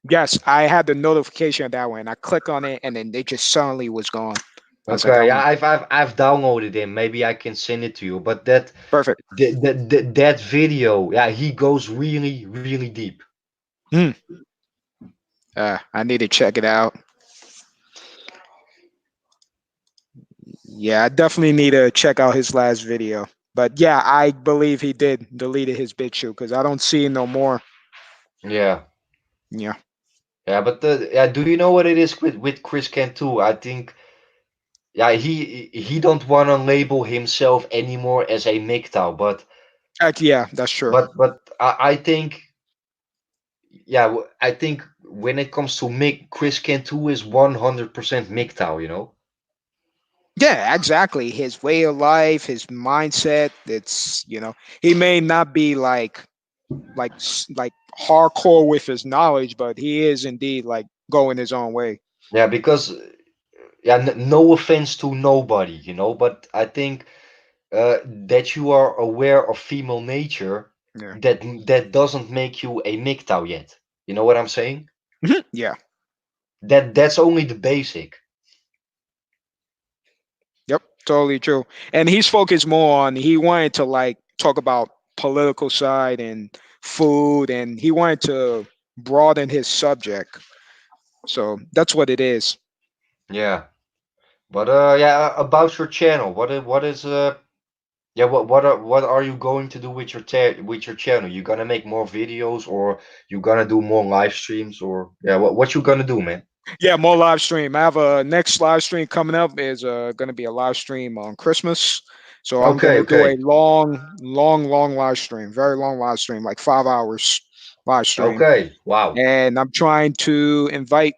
Yes, I had the notification of that one. I click on it, and then it just suddenly was gone. I was like, Okay, yeah, "I'm I've downloaded it. Maybe I can send it to you. But perfect." that video, yeah, he goes really really deep. Hmm. I need to check it out. Yeah, I definitely need to check out his last video. But yeah, I believe he did deleted his BitChute because I don't see it no more. Yeah, Yeah. yeah. But yeah, do you know what it is with Chris Cantu? I think yeah, he don't want to label himself anymore as a MGTOW, Yeah, that's true. but I think yeah, I think when it comes to Mick, Chris Cantu is 100% MGTOW, you know? Yeah, exactly. His way of life, his mindset. It's he may not be like hardcore with his knowledge, but he is indeed like going his own way. Yeah, because yeah, no offense to nobody, you know, but I think that you are aware of female nature, Yeah. that doesn't make you a MGTOW yet. You know what I'm saying? Mhm. Yeah. That's only the basic. Yep. Totally true. And he's focused more on he wanted to like talk about political side and food, and he wanted to broaden his subject. So that's what it is. Yeah. But yeah, about your channel, what is yeah, what are you going to do with with your channel? You gonna make more videos, or you gonna do more live streams, or yeah, what you gonna do, man? Yeah, more live stream. I have a next live stream coming up is going to be a live stream on Christmas. So I'm going Okay, to do a okay, long live stream, very long live stream, like 5 hours live stream. okay. Wow. And I'm trying to invite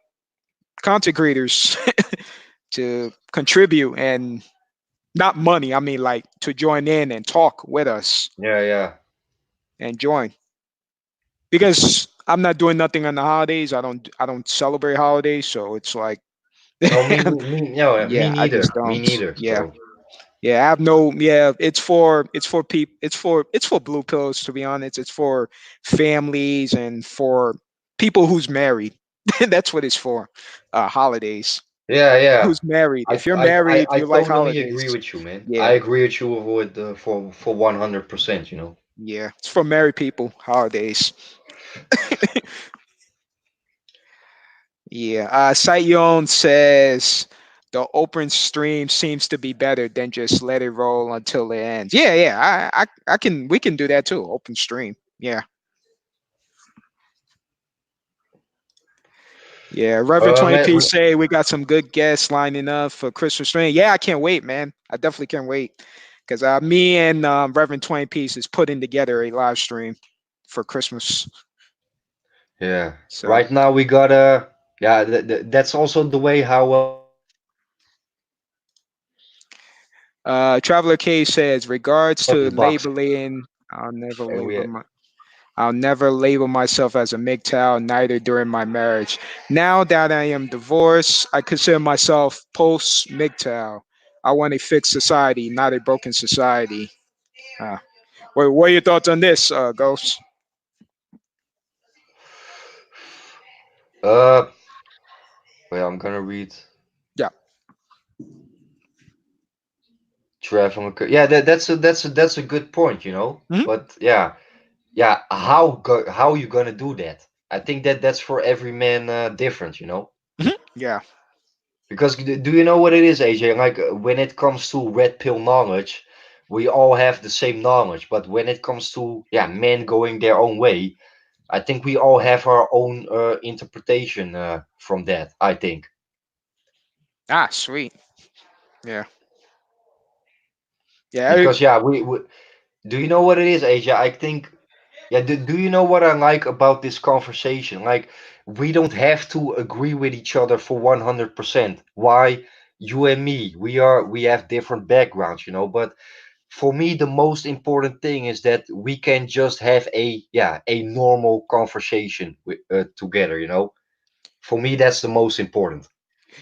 content creators to contribute and not money. I mean, like to join in and talk with us Yeah, yeah. and join because I'm not doing nothing on the holidays. I don't celebrate holidays, so it's like, No, no, me yeah, I just neither. Me don't. neither. Yeah. So Yeah, I have no. Yeah, it's for people. It's for blue pills. To be honest, it's for families and for people who's married. That's what it's for. Holidays. yeah, yeah. Who's married? If you're married, I you like totally agree holidays. with you, man. I Yeah, agree with you with for 100%. You know. yeah. It's for married people. Holidays. Yeah. Siteyon says the open stream seems to be better than just let it roll until it ends. Yeah, yeah. I can. We can do that too. Open stream. Yeah. Yeah, Reverend Man, 20p say we got some good guests lining up for Christmas stream. Yeah, I can't wait, man. I definitely can't wait because me and Reverend 20p is putting together a live stream for Christmas. yeah. So, Right now we got yeah. That's also the way how Traveler K says, regards out to the box. labeling. I'll never And label my. I'll never label myself as a MGTOW, neither during my marriage. Now that I am divorced, I consider myself post MGTOW. I want a fixed society, not a broken society. Uh, what are your thoughts on this, Ghost? Uh, well, I'm gonna read Yeah. traveling. Yeah, that's a good point, you know. Hmm. But yeah, yeah, how you gonna do that? I think that's for every man different, you know. Hmm. Yeah. Because do you know what it is, AJ? Like when it comes to red pill knowledge, we all have the same knowledge. But when it comes to yeah, men going their own way, I think we all have our own interpretation from that. I think Ah, sweet. Yeah. Yeah. because yeah, we do you know what it is, AJ? I think yeah. Do you know what I like about this conversation? Like we don't have to agree with each other for 100%. Why? You and me, we have different backgrounds, you know, but for me the most important thing is that we can just have a yeah a normal conversation together, you know. For me that's the most important.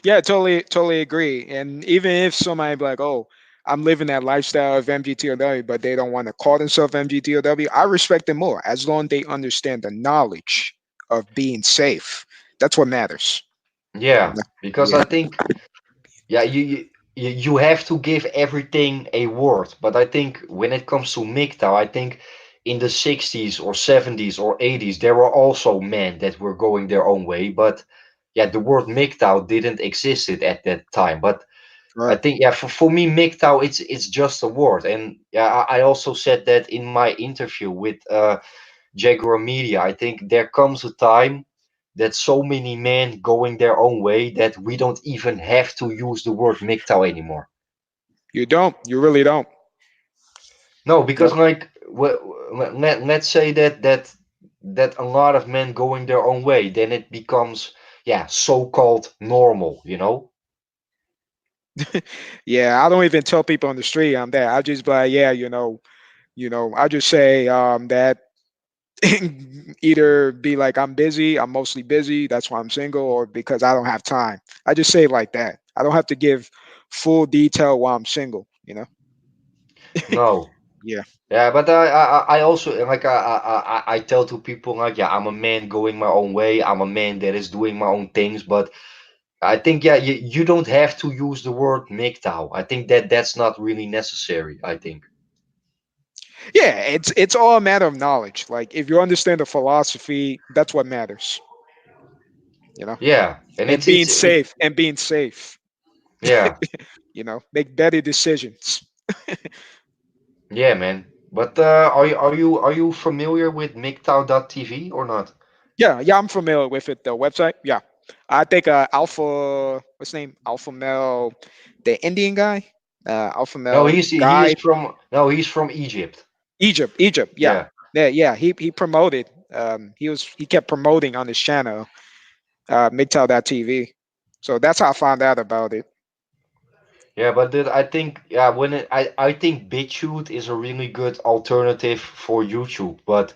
Yeah, totally agree. And even if somebody be like, "Oh, I'm living that lifestyle of MGTOW," but they don't want to call themselves MGTOW, I respect them more as long as they understand the knowledge of being safe. That's what matters. Yeah, No. because Yeah. I think yeah you have to give everything a word, but I think when it comes to MGTOW, I think in the 60s or 70s or 80s there were also men that were going their own way, but yeah the word MGTOW didn't exist at that time. But I Right. think yeah, for me, MGTOW it's just a word, and yeah, I also said that in my interview with Jaguar Media. I think there comes a time that so many men going their own way that we don't even have to use the word MGTOW anymore. You don't. You really don't. No, Yep. because like let's say that a lot of men going their own way, then it becomes yeah so-called normal, you know. Yeah, I don't even tell people on the street I'm that. I just be like, yeah, I just say that either be like I'm busy, I'm mostly busy, that's why I'm single, or because I don't have time. I just say it like that. I don't have to give full detail why I'm single. No. Yeah. Yeah, but I also like I tell to people like yeah I'm a man going my own way. I'm a man that is doing my own things. But I think yeah you don't have to use the word MGTOW. I think that's not really necessary. I think Yeah, it's all a matter of knowledge. Like if you understand the philosophy, that's what matters, you know. yeah, and And being safe, yeah make better decisions. yeah man. But are you familiar with MGTOW.tv or not? Yeah, I'm familiar with it. The website, yeah. I think Alpha, what's his name? Alpha Male, the Indian guy, Alpha No, Male he is guide, from no he's from Egypt. Egypt. Yeah, Yeah. yeah. He promoted. He kept promoting on his channel, MGTOW.tv. So that's how I found out about it. Yeah, but I think yeah I think BitChute is a really good alternative for YouTube, but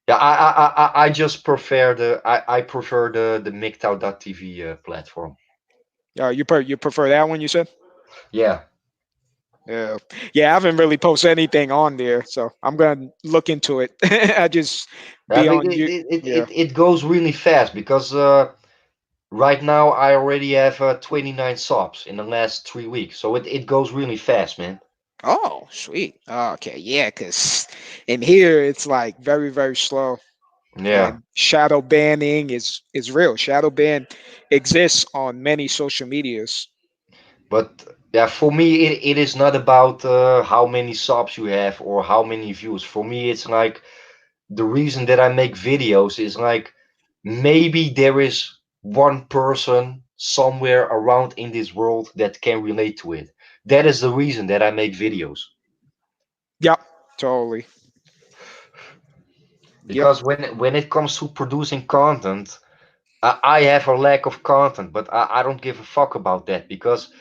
yeah I just prefer I prefer the MGTOW.tv platform. You prefer that one? You said. Yeah, Yeah, yeah. I haven't really posted anything on there, so I'm gonna look into it. I just yeah, be but on you. Yeah. it goes really fast because right now I already have 29 subs in the last 3 weeks, so it goes really fast, man. Oh, sweet. Oh, okay, yeah, because in here it's like very slow, Yeah, and shadow banning is real. Shadow ban exists on many social medias. but yeah, for me it is not about how many subs you have or how many views. For me, it's like the reason that I make videos is like maybe there is one person somewhere around in this world that can relate to it. That is the reason that I make videos. Yep, totally. Yep. Because when it comes to producing content, I have a lack of content, but I don't give a fuck about that because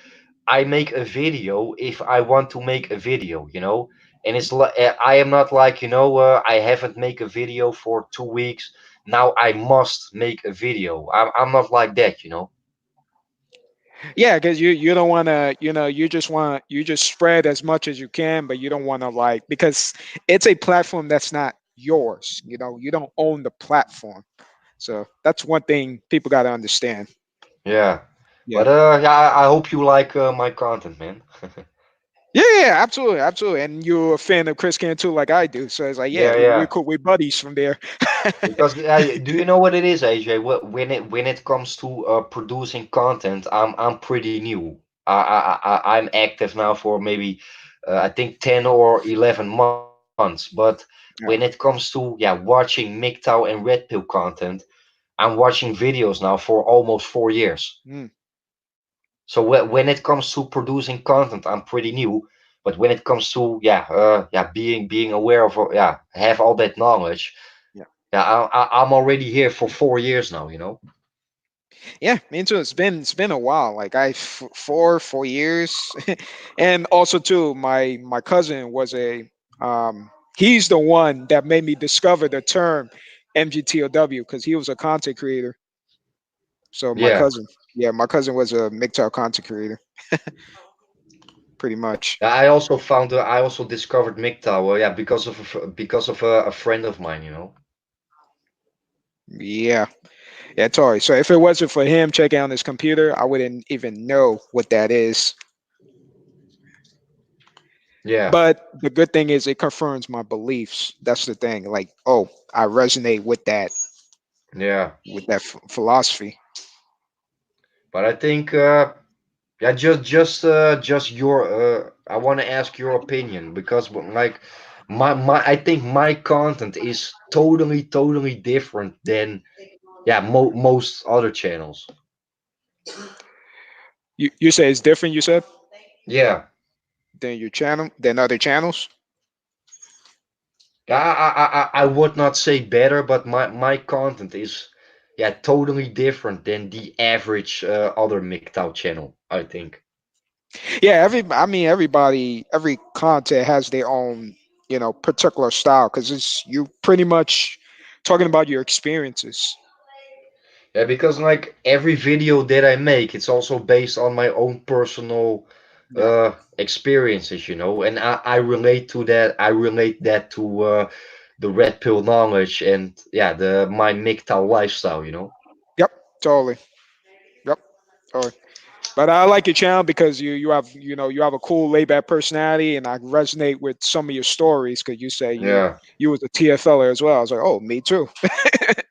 I make a video if I want to make a video, you know. And it's like I am not like I haven't make a video for 2 weeks. Now I must make a video. I'm not like that, you know. Yeah, because you don't want to, you just spread as much as you can, but you don't want to like because it's a platform that's not yours. You don't own the platform. So that's one thing people got to understand. Yeah. Yeah. But yeah, I hope you like my content, man. Yeah, yeah, absolutely, absolutely. And you're a fan of Chris Can too, like I do. So it's like, yeah, Yeah, we're yeah. cool. We're buddies from there. Because do you know what it is, AJ? When it comes to producing content, I'm pretty new. I'm active now for maybe I think 10 or 11 months. But when it Yeah. comes to watching MGTOW and Red Pill content, I'm watching videos now for almost 4 years. Mm, So when it comes to producing content, I'm pretty new. But when it comes to being aware of have all that knowledge, yeah. yeah, I'm already here for 4 years now. Yeah, me too. It's been a while. Like 4 years, and also too, my cousin was he's the one that made me discover the term MGTOW because he was a content creator. So my Yeah, cousin, yeah, my cousin was a MGTOW content creator, pretty much. I also discovered MGTOW, yeah, because of a friend of mine. Yeah, yeah, totally. So if it wasn't for him checking on his computer, I wouldn't even know what that is. Yeah, But the good thing is it confirms my beliefs. That's the thing. Like, oh, I resonate yeah. with that philosophy. But I think yeah, just your I want to ask your opinion because like my I think my content is totally different than most other channels. You say it's different. You said Yeah. than your channel than other channels. Yeah, I would not say better, but my content is totally different than the average other MGTOW channel, I think. Yeah, I mean every content has their own particular style because it's you pretty much talking about your experiences. Yeah, because like every video that I make, it's also based on my own personal Yeah. experiences, and I relate to that. I relate that to the red pill knowledge and the my MGTOW lifestyle. Yep. Totally. Yep. Totally. But I like your channel because you have a cool laid back personality, and I resonate with some of your stories because you say Yeah. you was a TFLer as well. I was like, oh, me too,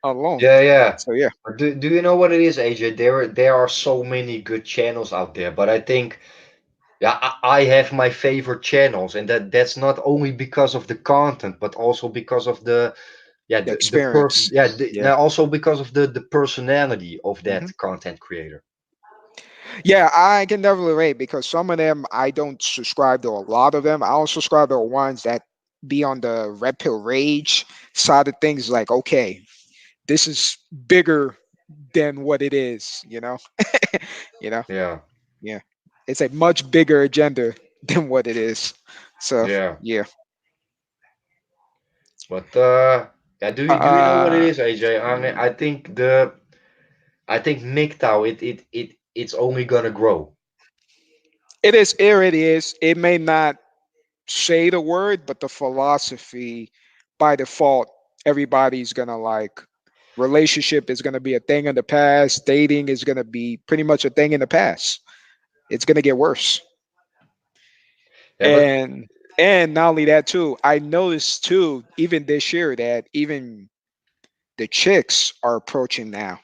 alone. Yeah, yeah. So yeah, Do you know what it is, AJ? There are so many good channels out there, but I think I have my favorite channels, and that's not only because of the content, but also because of the yeah the the per experience. yeah Yeah. now also because of the personality of that hmm content creator. Yeah, I can definitely relate because some of them I don't subscribe to a lot of them. I don't subscribe to the ones that be on the red pill rage side of things. Like, okay, this is bigger than what it is. You know. Yeah, Yeah, it's a much bigger agenda than what it is. So yeah. yeah. But do you know what it Uh, is, AJ? I mean, I think MGTOW it's only gonna grow. it is. It is. It may not say the word, but the philosophy, by default, everybody's gonna like. Relationship is gonna be a thing in the past. Dating is gonna be pretty much a thing in the past. It's gonna get worse. Yeah, but And not only that too, I noticed too, even this year that even the chicks are approaching now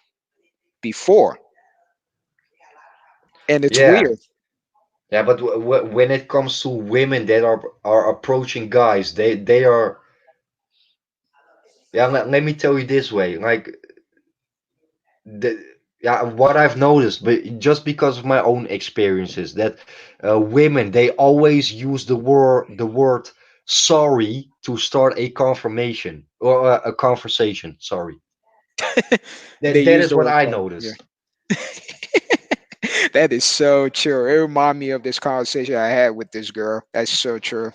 before, and it's yeah, weird. but when it comes to women that are approaching guys, they are let me tell you this way, like the what I've noticed, but just because of my own experiences, that women they always use the word sorry to start a confirmation or a conversation. Sorry, They that use is the what word I "fuck." Yeah. noticed. That is so true. It reminded me of this conversation I had with this girl. That's so true.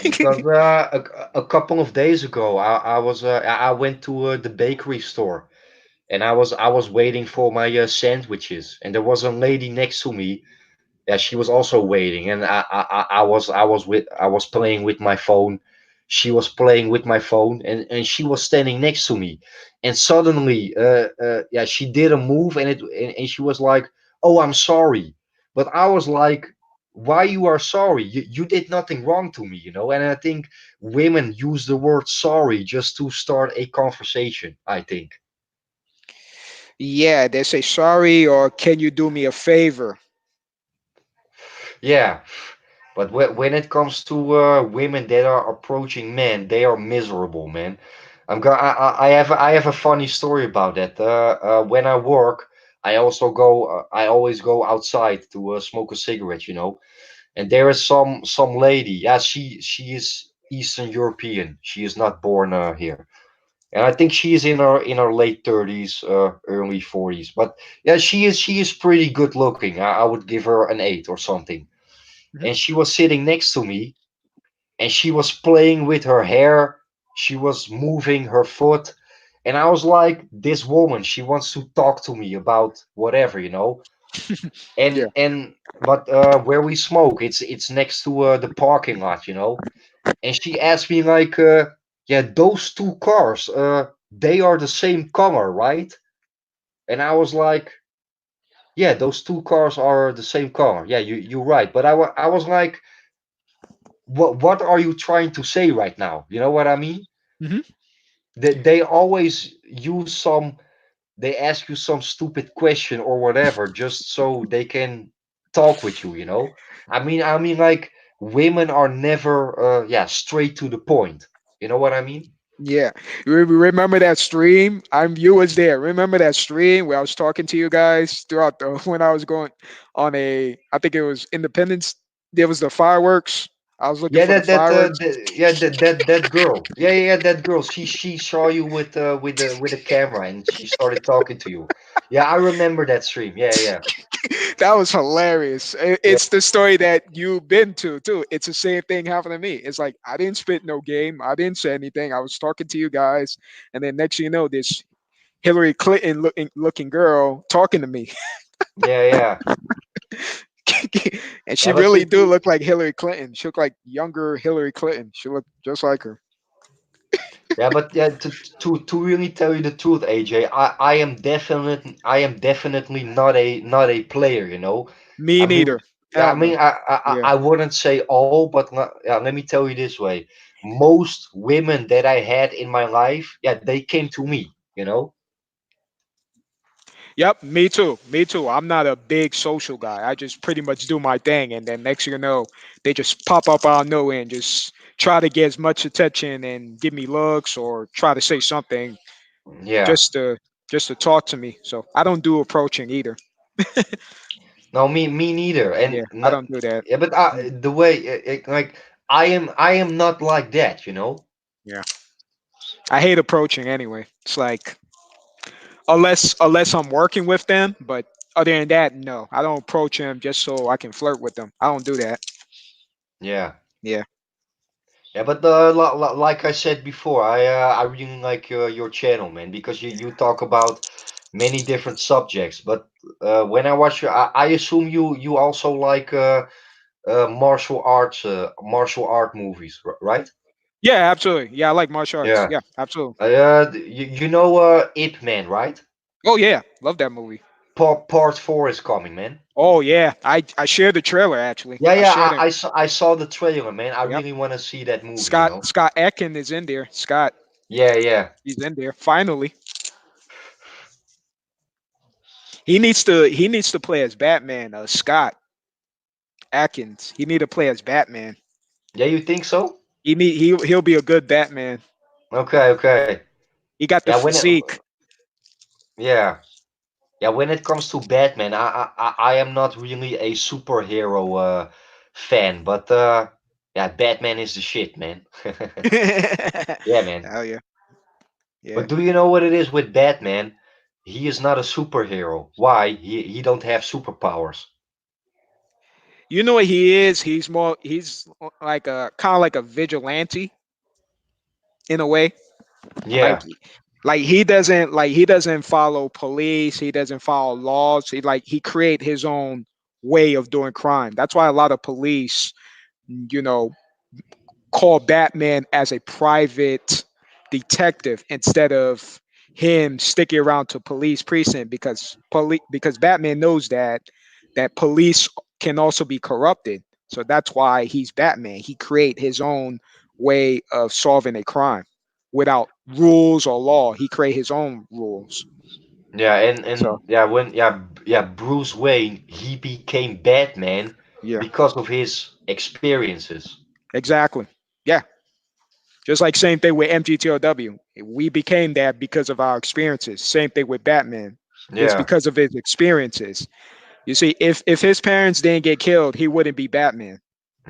Because a couple of days ago, I went to the bakery store and I was waiting for my sandwiches, and there was a lady next to me. Yeah, she was also waiting, and I was playing with my phone, she was playing with my phone, and she was standing next to me, and suddenly yeah, she did a move, and she was like, "Oh, I'm sorry." But I was like, "Why you are sorry? You did nothing wrong to me, you know?" And I think women use the word sorry just to start a conversation, I think. Yeah, they say sorry or can you do me a favor? Yeah, but when it comes to women that are approaching men, they are miserable, man. I have a funny story about that. When I work, I also go. I always go outside to smoke a cigarette, you know. And there is some lady. Yeah, she is Eastern European. She is not born here, and I think she is in her late 30s, early 40s. But yeah, she is pretty good looking. I would give her an 8 or something. Mhm. And she was sitting next to me, and she was playing with her hair. She was moving her foot, and I was like, this woman, she wants to talk to me about whatever, you know. Yeah. And but where we smoke, it's next to the parking lot, you know. And she asked me like, yeah, those two cars, they are the same color, right? And I was like, yeah, those two cars are the same color. Yeah, you're right. But I was like, what are you trying to say right now? You know what I mean? Hmm. They always use some, they ask you some stupid question or whatever just so they can talk with you, you know. I mean like, women are never yeah, straight to the point, you know what I mean? Yeah. Remember that stream? You was there. Remember that stream where I was talking to you guys throughout the when I was going on a I think it was Independence. There was the fireworks. I was looking Yeah, for the fireworks. yeah, that girl, yeah, that girl, she saw you with the camera, and she started talking to you. Yeah, I remember that stream. Yeah, yeah. That was hilarious. Yeah, It's the story that you've been to too. It's the same thing happened to me. It's like I didn't spit no game. I didn't say anything. I was talking to you guys, and then next thing you know, this Hillary Clinton looking girl talking to me, yeah, yeah. and she Yeah, but really do look like Hillary Clinton. She looked like younger Hillary Clinton. She looked just like her. yeah, but yeah, to really tell you the truth, AJ, I am definitely not a player, you know. Me I mean, neither. yeah, I Hell mean, no. Yeah. I wouldn't say all, but yeah, let me tell you this way: most women that I had in my life, yeah, they came to me, you know. Yep. Me too. Me too. I'm not a big social guy. I just pretty much do my thing, and then next thing you know, they just pop up out of nowhere and just try to get as much attention and give me looks or try to say something Yeah, just to just to talk to me. So I don't do approaching either. no, me neither, Yeah, and I no, don't do that. yeah, but Mm, the way like, I am not like that, you know. yeah, I hate approaching anyway. It's like unless I'm working with them, but other than that, no, I don't approach them just so I can flirt with them. I don't do that. Yeah. Yeah. Yeah, but like I said before, I really like your channel, man, because you talk about many different subjects. But when I watch you, I assume you also like martial art movies, right? Yeah, absolutely. Yeah, I like martial arts. Yeah. Yeah, absolutely. You know Ip Man, right? Oh yeah, love that movie. Part four is coming, man. Oh yeah, I shared the trailer actually. Yeah, I yeah, shared it. I saw the trailer, man. I Yep. really want to see that movie, you know? Scott Ekin is in there. Scott, Yeah, yeah. he's in there. Finally, he needs to play as Batman. Scott Atkins. He need to play as Batman. Yeah, you think so? He'll be a good Batman. Okay, okay. He got the Yeah, when it, physique. yeah. Yeah, when it comes to Batman, I am not really a superhero fan, but yeah, Batman is the shit, man. Yeah, man. Hell yeah, yeah. But do you know what it is with Batman? He is not a superhero. Why? He don't have superpowers. You know what he is? He's like a kind of like a vigilante in a way. Like Yeah, he doesn't follow police. He doesn't follow laws. He create his own way of doing crime. That's why a lot of police, you know, call Batman as a private detective instead of him sticking around to police precinct because Batman knows that police can also be corrupted. So that's why he's Batman. He create his own way of solving a crime without rules or law. He create his own rules. Yeah, and So yeah, Bruce Wayne, he became Batman yeah, because of his experiences. exactly. Yeah, just like same thing with MGTOW. We became that because of our experiences. Same thing with Batman. It's Yeah, because of his experiences. You see, if his parents didn't get killed, he wouldn't be Batman.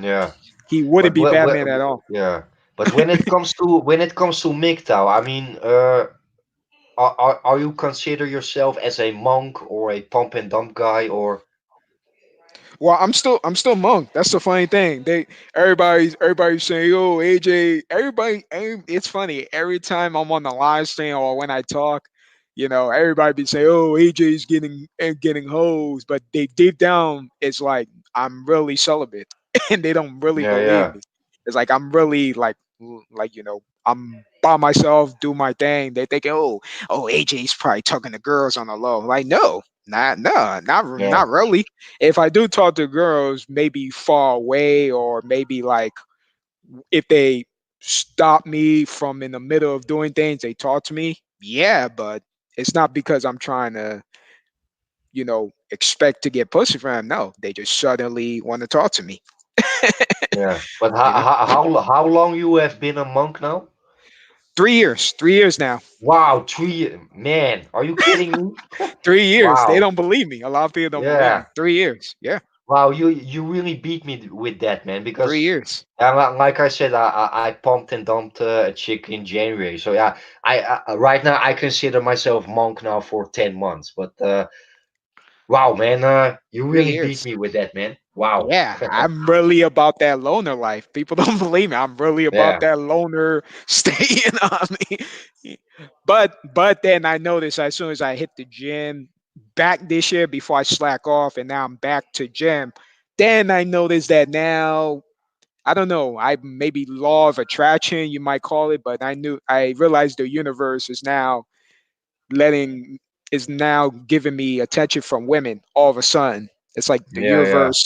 yeah. He wouldn't But be Batman at all. yeah, but when it comes to MGTOW, I mean, are you consider yourself as a monk or a pump and dump guy or Well, I'm still monk. That's the funny thing. Everybody's saying, "Oh, AJ." It's funny. Every time I'm on the live stream or when I talk, everybody be saying, "Oh, AJ's getting hoes," but they deep down, it's like I'm really celibate, and they don't really yeah, believe yeah, me. It's like I'm really I'm by myself, do my thing. They think, "Oh, AJ's probably talking to girls on the low." Like, no, yeah, not really. If I do talk to girls, maybe far away, or maybe like if they stop me from in the middle of doing things, they talk to me. Yeah, but it's not because I'm trying to, expect to get pussy from them. No, they just suddenly want to talk to me. yeah. But you know, how long you have been a monk now? 3 years, 3 years now. Wow, 3 man, are you kidding me? 3 years. They Wow, don't believe me. A lot of people don't believe yeah. me. 3 years. Yeah, Wow, you really beat me with that, man. three Because years. like I said, I pumped and dumped a chick in January. So yeah, I right now I consider myself monk now for 10 months. But wow, man, you Three really beat years. me with that, man. Wow. Yeah, I'm really about that loner life. People don't believe me. I'm really about Yeah, that loner staying on me. But then I noticed as soon as I hit the gym back this year before I slack off and now I'm back to gym, then I noticed that now I don't know, I maybe law of attraction you might call it, but I realized the universe letting is now giving me attention from women all of a sudden. It's like the yeah, yeah, universe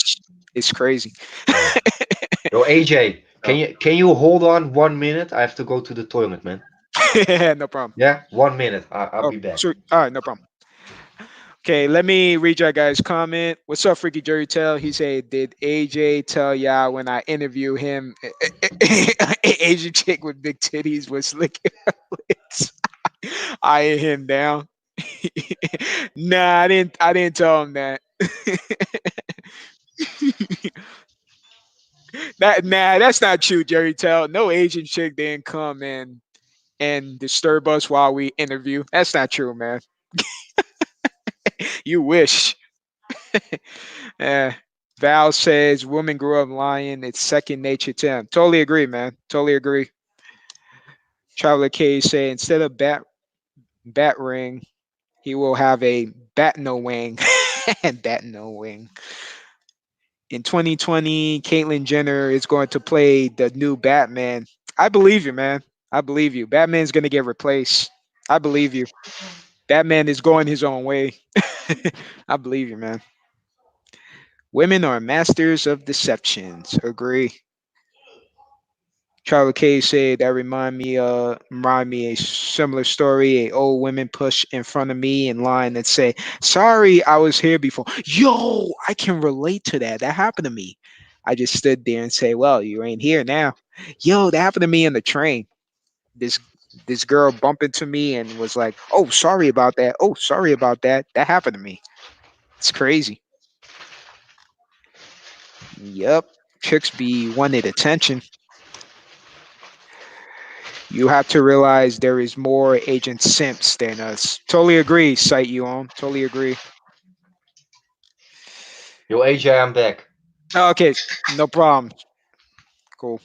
is crazy. yeah. Yo, AJ, Oh, can you hold on 1 minute? I have to go to the toilet, man. no problem. Yeah, 1 minute. I'll Oh, be back. sure. All right, no problem. Okay, let me read your guys' comment. What's up, Freaky Jerry Tell? He said, "Did AJ tell y'all when I interview him, Asian chick with big titties was licking her lips, eyeing him down?" Nah, I didn't. I didn't tell him that. That's not true, Jerry Tell. No Asian chick didn't come and disturb us while we interview. That's not true, man. You wish. Eh, Val says women grew up lying. It's second nature to them. Totally agree, man. Totally agree. Traveler K say instead of bat ring, he will have a bat no wing. Bat no wing. In 2020, Caitlyn Jenner is going to play the new Batman. I believe you, man. I believe you. Batman's going to get replaced. I believe you. Batman is going his own way. I believe you, man. Women are masters of deceptions. Agree. Charlie K said that remind me a similar story. A old woman push in front of me in line and say, "Sorry, I was here before." Yo, I can relate to that. That happened to me. I just stood there and say, "Well, you ain't here now." Yo, that happened to me in the train. This this girl bumped into me and was like, "Oh, sorry about that. Oh, sorry about that." That happened to me. It's crazy. Yep. Chicks be wanted attention. You have to realize there is more agent simps than us. Totally agree, site you on. Totally agree. Yo, AJ, I'm back. Okay, no problem. Cool.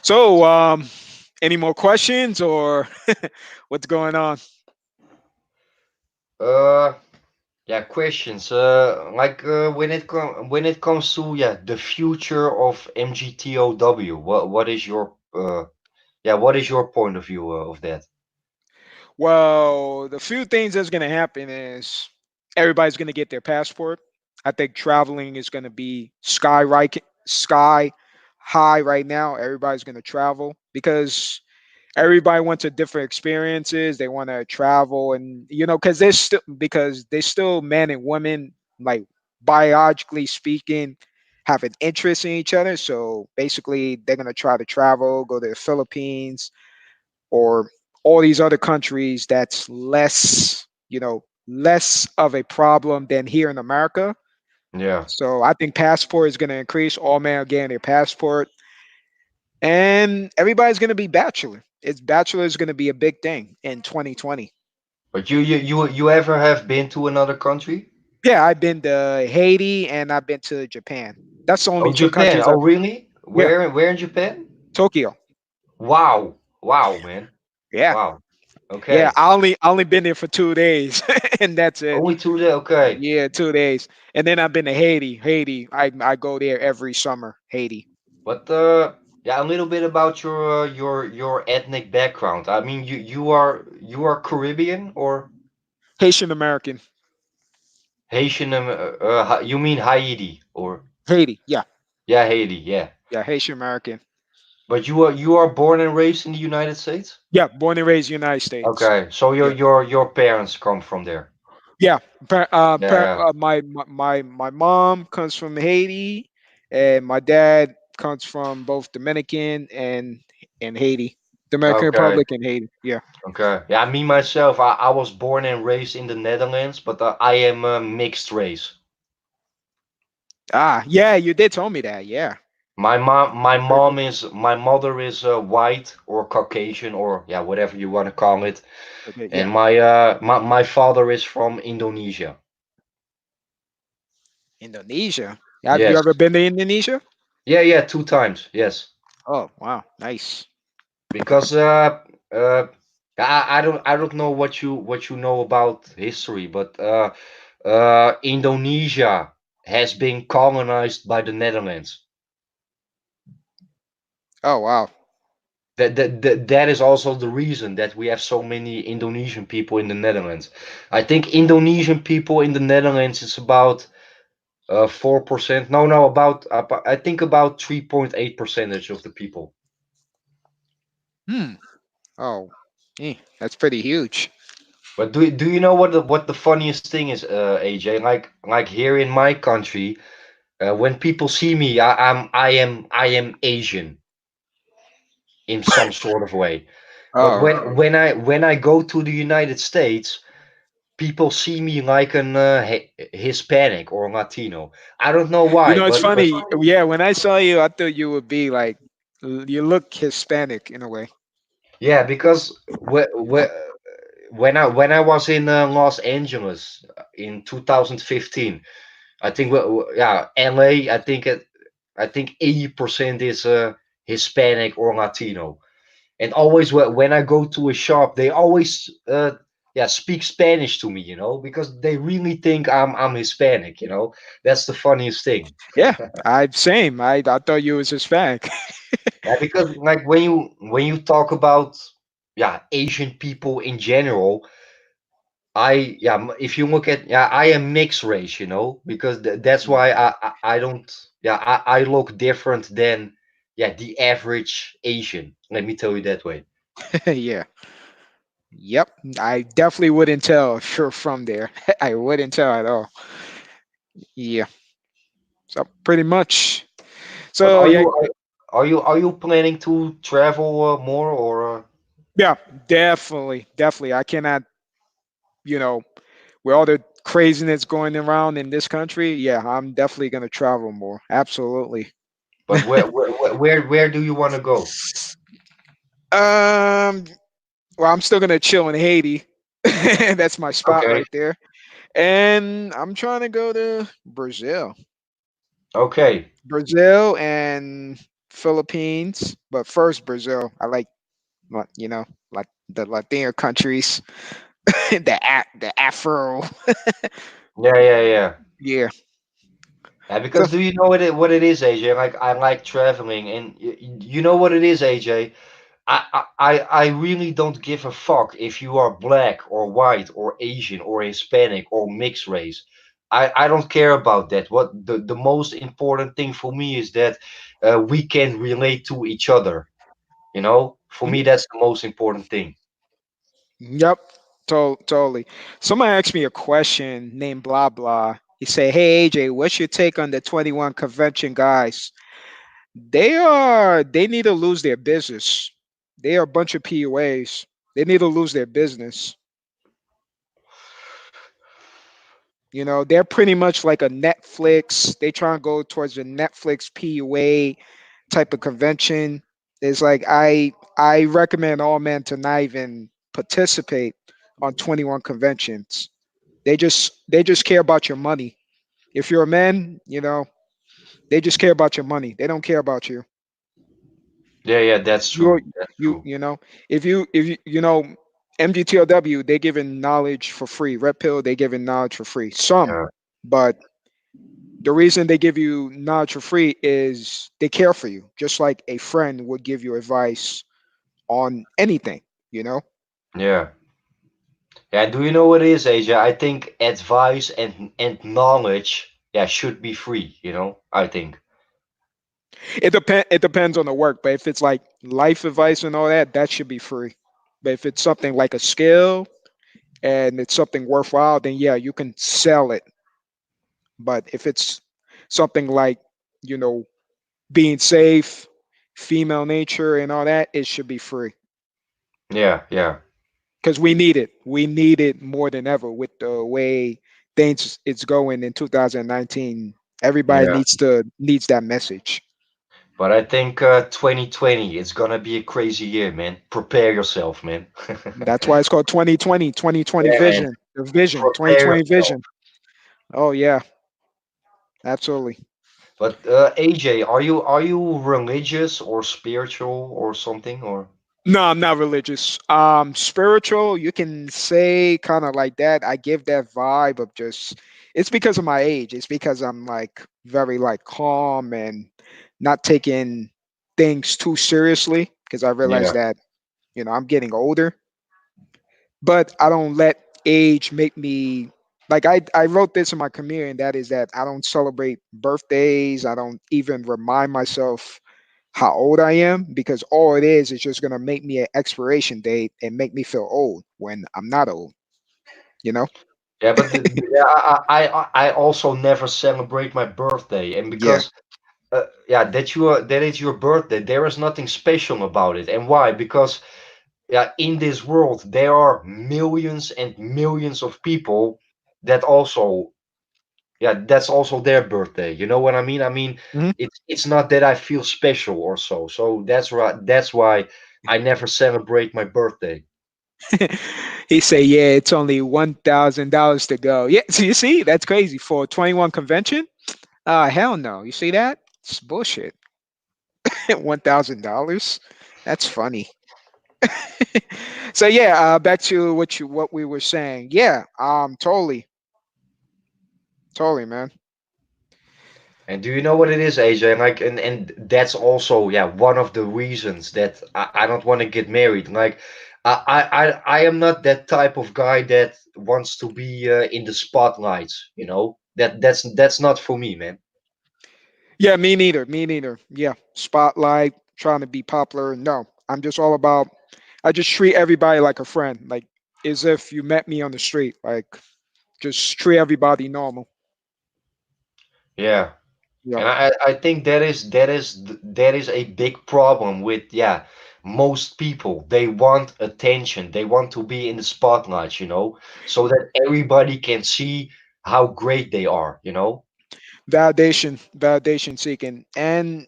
So, any more questions or what's going on? Uh, Yeah, questions. When it comes to the future of MGTOW, what is your what is your point of view of that? Well, the few things that's going to happen is everybody's going to get their passport. I think traveling is going to be sky high right now. Everybody's going to travel because everybody wants a different experiences. They want to travel, and because they still men and women, like biologically speaking, have an interest in each other. So basically, they're going to try to travel, go to the Philippines or all these other countries that's less of a problem than here in America. Yeah, So I think passport is going to increase. All men are getting their passport, and everybody's going to be bachelor. It's bachelor is going to be a big thing in 2020. but you ever have been to another country? Yeah, I've been to Haiti and I've been to Japan. That's the Oh, only two Japan. countries Oh, I've. really? Yeah, Where in Japan? Tokyo. Wow, wow, man, Yeah, wow. yeah. Okay, I only been there for 2 days, and that's it. only 2 days. Okay, Yeah, 2 days. And then I've been to Haiti. Haiti, I go there every summer. Haiti, but a little bit about your ethnic background. I mean, you are Caribbean or Haitian American, Haitian? You mean Haiti or Haiti. Yeah, yeah, Haiti, yeah. yeah, Haitian American. But you are born and raised in the United States? Yeah, born and raised United States. Okay, so Yeah, your parents come from there. yeah. Yeah, yeah. My mom comes from Haiti, and my dad comes from both Dominican and Haiti, Dominican Okay, Republic and Haiti. Yeah. okay. Yeah, me myself, I was born and raised in the Netherlands, but I am a mixed race. Ah, yeah. You did tell me that. Yeah. Pretty My mother is white or Caucasian or yeah, whatever you want to call it, okay. and Yeah. my father is from Indonesia. Indonesia. Have you Yes. ever been to Indonesia? Yeah, yeah, 2 times. Yes. Oh, wow. Nice. Because I don't know what you know about history, but Indonesia has been colonized by the Netherlands. Oh, wow. That is also the reason that we have so many Indonesian people in the Netherlands. I think Indonesian people in the Netherlands is about 4%. No, no, I think about 3.8 percentage of the people. Hmm. Oh, that's pretty huge. But do you know what the funniest thing is, AJ? Like here in my country, when people see me, I am Asian in some sort of way. But Oh, when I go to the United States, people see me like an Hispanic or Latino. I don't know why, it's but funny. Yeah, when I saw you, I thought you would be like, you look Hispanic in a way. yeah, because when I was in Los Angeles in 2015, I think yeah, LA. I think 80% is Hispanic or Latino. And always when I go to a shop, they always speak Spanish to me, because they really think I'm Hispanic. That's the funniest thing. Yeah, I same. I thought you was Hispanic. Yeah, because like when you talk about Asian people in general, if you look at I am mixed race, because that's why I don't I look different than the average Asian. Let me tell you that way. Yeah. Yep. I definitely wouldn't tell if you're from there. I wouldn't tell at all. Yeah. So pretty much. But So yeah, are you planning to travel more or? yeah, definitely, definitely. I cannot, you know, with all the craziness going around in this country, yeah, I'm definitely gonna travel more. Absolutely. But where do you want to go? Um, well, I'm still gonna chill in Haiti. That's my spot Okay, right there. And I'm trying to go to Brazil. okay. Brazil and Philippines, but first Brazil. I like, like the Latino countries, the Afro. Yeah, yeah, yeah. Yeah. Yeah, So because do you know what it is, AJ? Like I like traveling, and you know what it is, AJ. I really don't give a fuck if you are black or white or Asian or Hispanic or mixed race. I don't care about that. What the most important thing for me is that we can relate to each other. You know, for mhm. me, that's the most important thing. Yep. Totally. Somebody asked me a question named blah blah. He said, "Hey AJ, what's your take on the 21 convention guys? They need to lose their business. They are a bunch of PUAs. They need to lose their business. You know, they're pretty much like a Netflix. They try and go towards a Netflix PUA type of convention. It's like I recommend all men to not even participate on 21 conventions. They just care about your money. If you're a man, you know, they just care about your money. They don't care about you. Yeah, yeah, that's You true. That's you true. you know, if you you know MGTOW, they giving knowledge for free. Red Pill, they giving knowledge for free. Some, Yeah, but the reason they give you knowledge for free is they care for you, just like a friend would give you advice on anything, you know? yeah, yeah. Do you know what it is, AJ? I think advice and knowledge, yeah, should be free. You know, I think. It depends on the work, but if it's like life advice and all that, that should be free. But if it's something like a skill and it's something worthwhile, then yeah, you can sell it. But if it's something like, you know, being safe, female nature and all that, it should be free. Yeah, yeah, Because we need it. We need it more than ever with the way things it's going in 2019. Everybody yeah. needs that message. But I think 2020 is gonna be a crazy year, man. Prepare yourself, man. That's why it's called 2020, 2020 Yeah, man. vision. The vision, Prepare 2020 yourself. vision. Oh yeah, absolutely. But AJ, are you religious or spiritual or something or? No, I'm not religious. Spiritual, you can say kind of like that. I give that vibe of just it's because of my age. It's because I'm like very like calm and not taking things too seriously because I realize Yeah, that, I'm getting older, but I don't let age make me like I wrote this in my community, and that is that I don't celebrate birthdays. I don't even remind myself how old I am because all it is just going to make me an expiration date and make me feel old when I'm not old, you know? yeah. But yeah, I also never celebrate my birthday, and Yeah. because yeah, that is your birthday. There is nothing special about it, and why? Because yeah, in this world there are millions and millions of people that also, yeah, that's also their birthday. You know what I mean? I mean, Mhm. it's not that I feel special or so. So that's right. That's why I never celebrate my birthday. He say, "Yeah, it's only $1,000 to go." Yeah, so you see, that's crazy for a 21 convention. Hell no. You see that? It's bullshit. $1,000. That's funny. So yeah, back to what we were saying. Yeah, totally, totally, man. And do you know what it is, AJ? Like, and that's also, yeah, one of the reasons that I don't want to get married. Like, I am not that type of guy that wants to be in the spotlights. You know, that's not for me, man. Yeah, me neither. Me neither. Yeah, spotlight, trying to be popular. No, I'm just all about. I just treat everybody like a friend, like as if you met me on the street. Like just treat everybody normal. Yeah. Yeah, And I think that is a big problem with, yeah, most people. They want attention. They want to be in the spotlight, so that everybody can see how great they are, validation seeking, and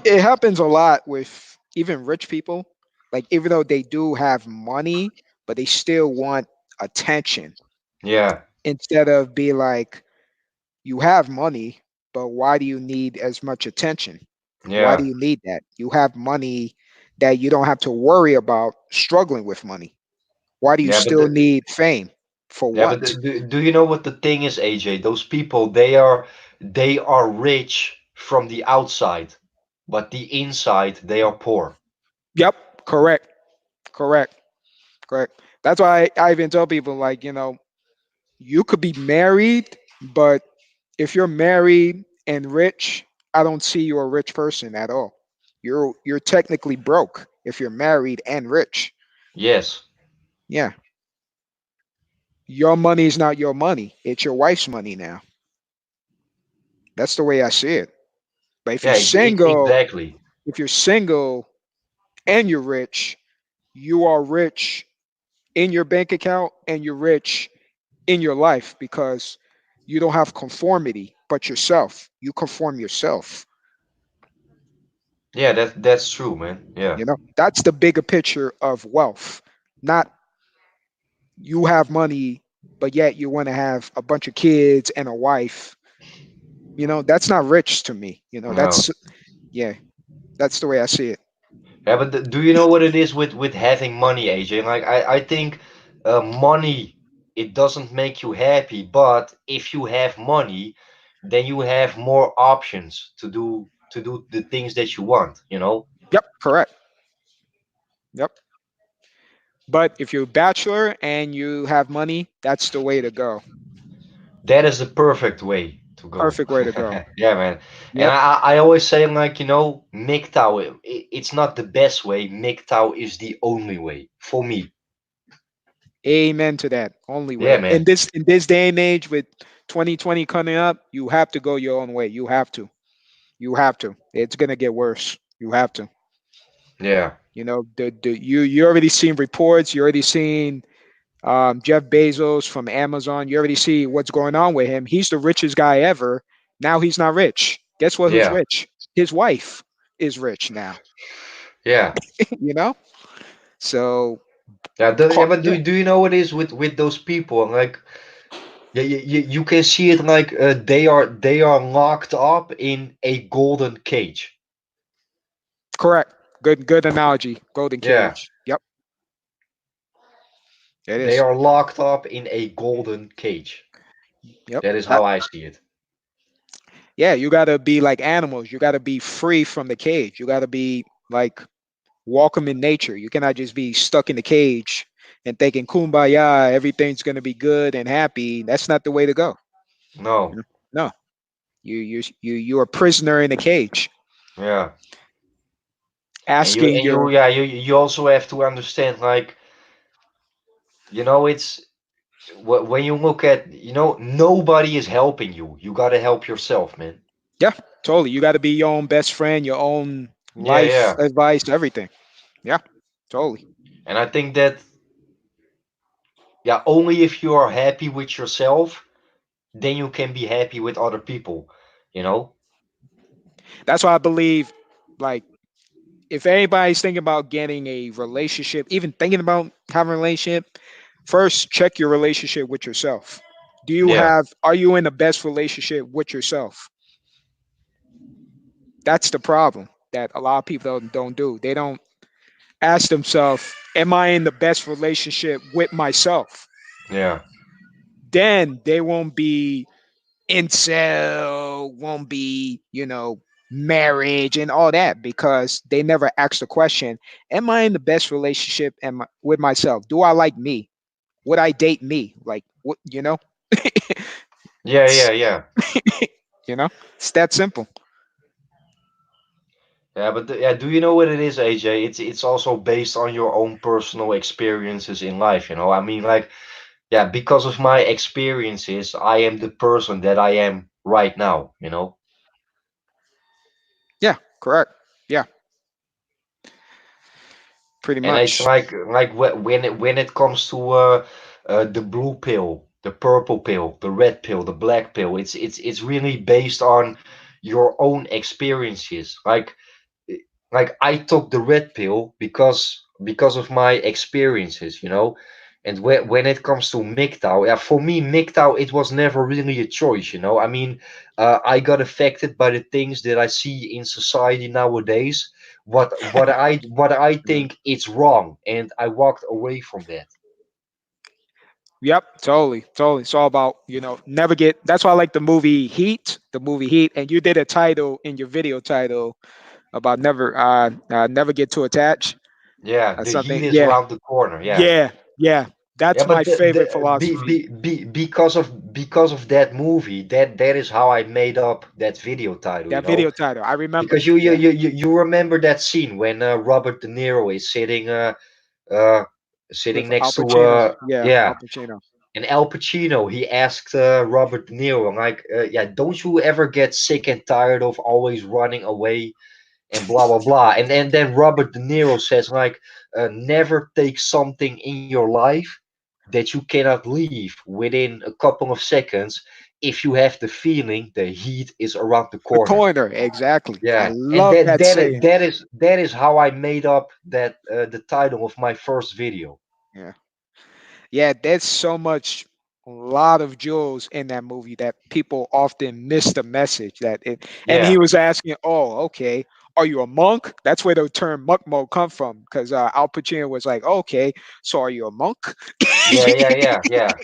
it happens a lot with even rich people. Like even though they do have money, but they still want attention Yeah, instead of be like, you have money, but why do you need as much attention? Why do yeah, you need that? You have money that you don't have to worry about struggling with money. Why do you yeah. But still need fame? For Yeah, but what? do you know what the thing is, AJ? Those people, they are rich from the outside, but the inside they are poor. Yep, correct, correct, correct. That's why I even tell people, like, you could be married, but if you're married and rich, I don't see you a rich person at all. You're technically broke if you're married and rich. Yes. Yeah. Your money is not your money. It's your wife's money now. That's the way I see it. But Yeah, exactly. if you're single and you're rich, you are rich in your bank account and you're rich in your life because you don't have conformity but yourself. You conform yourself. Yeah, that's true, man. Yeah. That's the bigger picture of wealth. Not you have money, but yet you want to have a bunch of kids and a wife. That's not rich to me. No. Yeah, that's the way I see it. Yeah, but do you know what it is with having money, AJ? Like I think money it doesn't make you happy, but if you have money, then you have more options to do the things that you want, you know? Yep, correct. Yep. But if you're a bachelor and you have money, that's the way to go. That is the perfect way to go. Perfect way to go. Yeah, man. And Yep. I always say like, MGTOW, it's not the best way. MGTOW is the only way for me. Amen to that. Only Yeah, way. In man. this day and age with 2020 coming up, you have to go your own way. You have to. You have to. It's gonna get worse. You have to. Yeah. You already seen reports. You already seen Jeff Bezos from Amazon. You already see what's going on with him. He's the richest guy ever. Now he's not rich. Guess what? Who's Yeah. rich? His wife is rich now. Yeah. you know. So Yeah, yeah, but yeah, do you know what it is with those people? Like, yeah, you can see it like they are locked up in a golden cage. correct. Good analogy. Golden Yeah, cage. Yep, it they is. are locked up in a golden cage. Yep. That is how I see it. Yeah, you got to be like animals. You got to be free from the cage. You got to be like welcome in nature. You cannot just be stuck in the cage and thinking kumbaya, everything's going to be good and happy. That's not the way to go. No, No, you're a prisoner in a cage, yeah, and you asking and you your yeah you also have to understand like it's when you look at nobody is helping you. You got to help yourself, man. yeah, totally. You got to be your own best friend, your own Yeah, life yeah, advice, everything. Yeah, totally. and I think that yeah, only if you are happy with yourself, then you can be happy with other people, you know? That's why I believe, like, if anybody's thinking about getting a relationship, even thinking about having a relationship, first check your relationship with yourself. Yeah, Are you in the best relationship with yourself? That's the problem that a lot of people don't do. They don't ask themselves, am I in the best relationship with myself? yeah, Then they won't be incel, won't be, marriage and all that because they never ask the question, am I in the best relationship with myself? Do I like me? Would I date me? Like what, yeah, yeah, it's, yeah. you know, it's that simple. Yeah, but yeah, do you know what it is, AJ? It's also based on your own personal experiences in life, you know? I mean, like, yeah, because of my experiences, I am the person that I am right now, you know? Yeah, correct. Yeah, pretty And it's much. like when it comes to the blue pill, the purple pill, the red pill, the black pill, it's really based on your own experiences. Like I took the red pill because of my experiences, you know. And when it comes to MGTOW, yeah, for me MGTOW it was never really a choice, you know. I mean, I got affected by the things that I see in society nowadays. What I Mhm. think it's wrong, and I walked away from that. Yep, totally, totally. It's all about never get. That's why I like the movie Heat, and you did a title in your video title about never get too attached. Yeah, the heat Something, is yeah, around the corner. Yeah. yeah, yeah. Yeah, That's but my favorite philosophy. because of that movie, that is how I made up that video title, you That know? video title, I remember. Because you you Yeah, you you you remember that scene when Robert De Niro is uh sitting with next Al to Pacino. Yeah, yeah, Al Pacino. and Al Pacino, he asked Robert De Niro like yeah, don't you ever get sick and tired of always running away and blah blah blah, and then Robert De Niro says like never take something in your life that you cannot leave within a couple of seconds if you have the feeling the heat is around the The corner. corner, exactly. I Yeah, and love that that that is- saying. that is how I made up that the title of my first video. Yeah. Yeah, there's so much, a lot of jewels in that movie that people often miss the message that it. And he Yeah, was asking, "Oh, okay, are you a monk?" That's where the term monk mode come from, because Al Pacino was like, "Okay, so are you a monk?" yeah.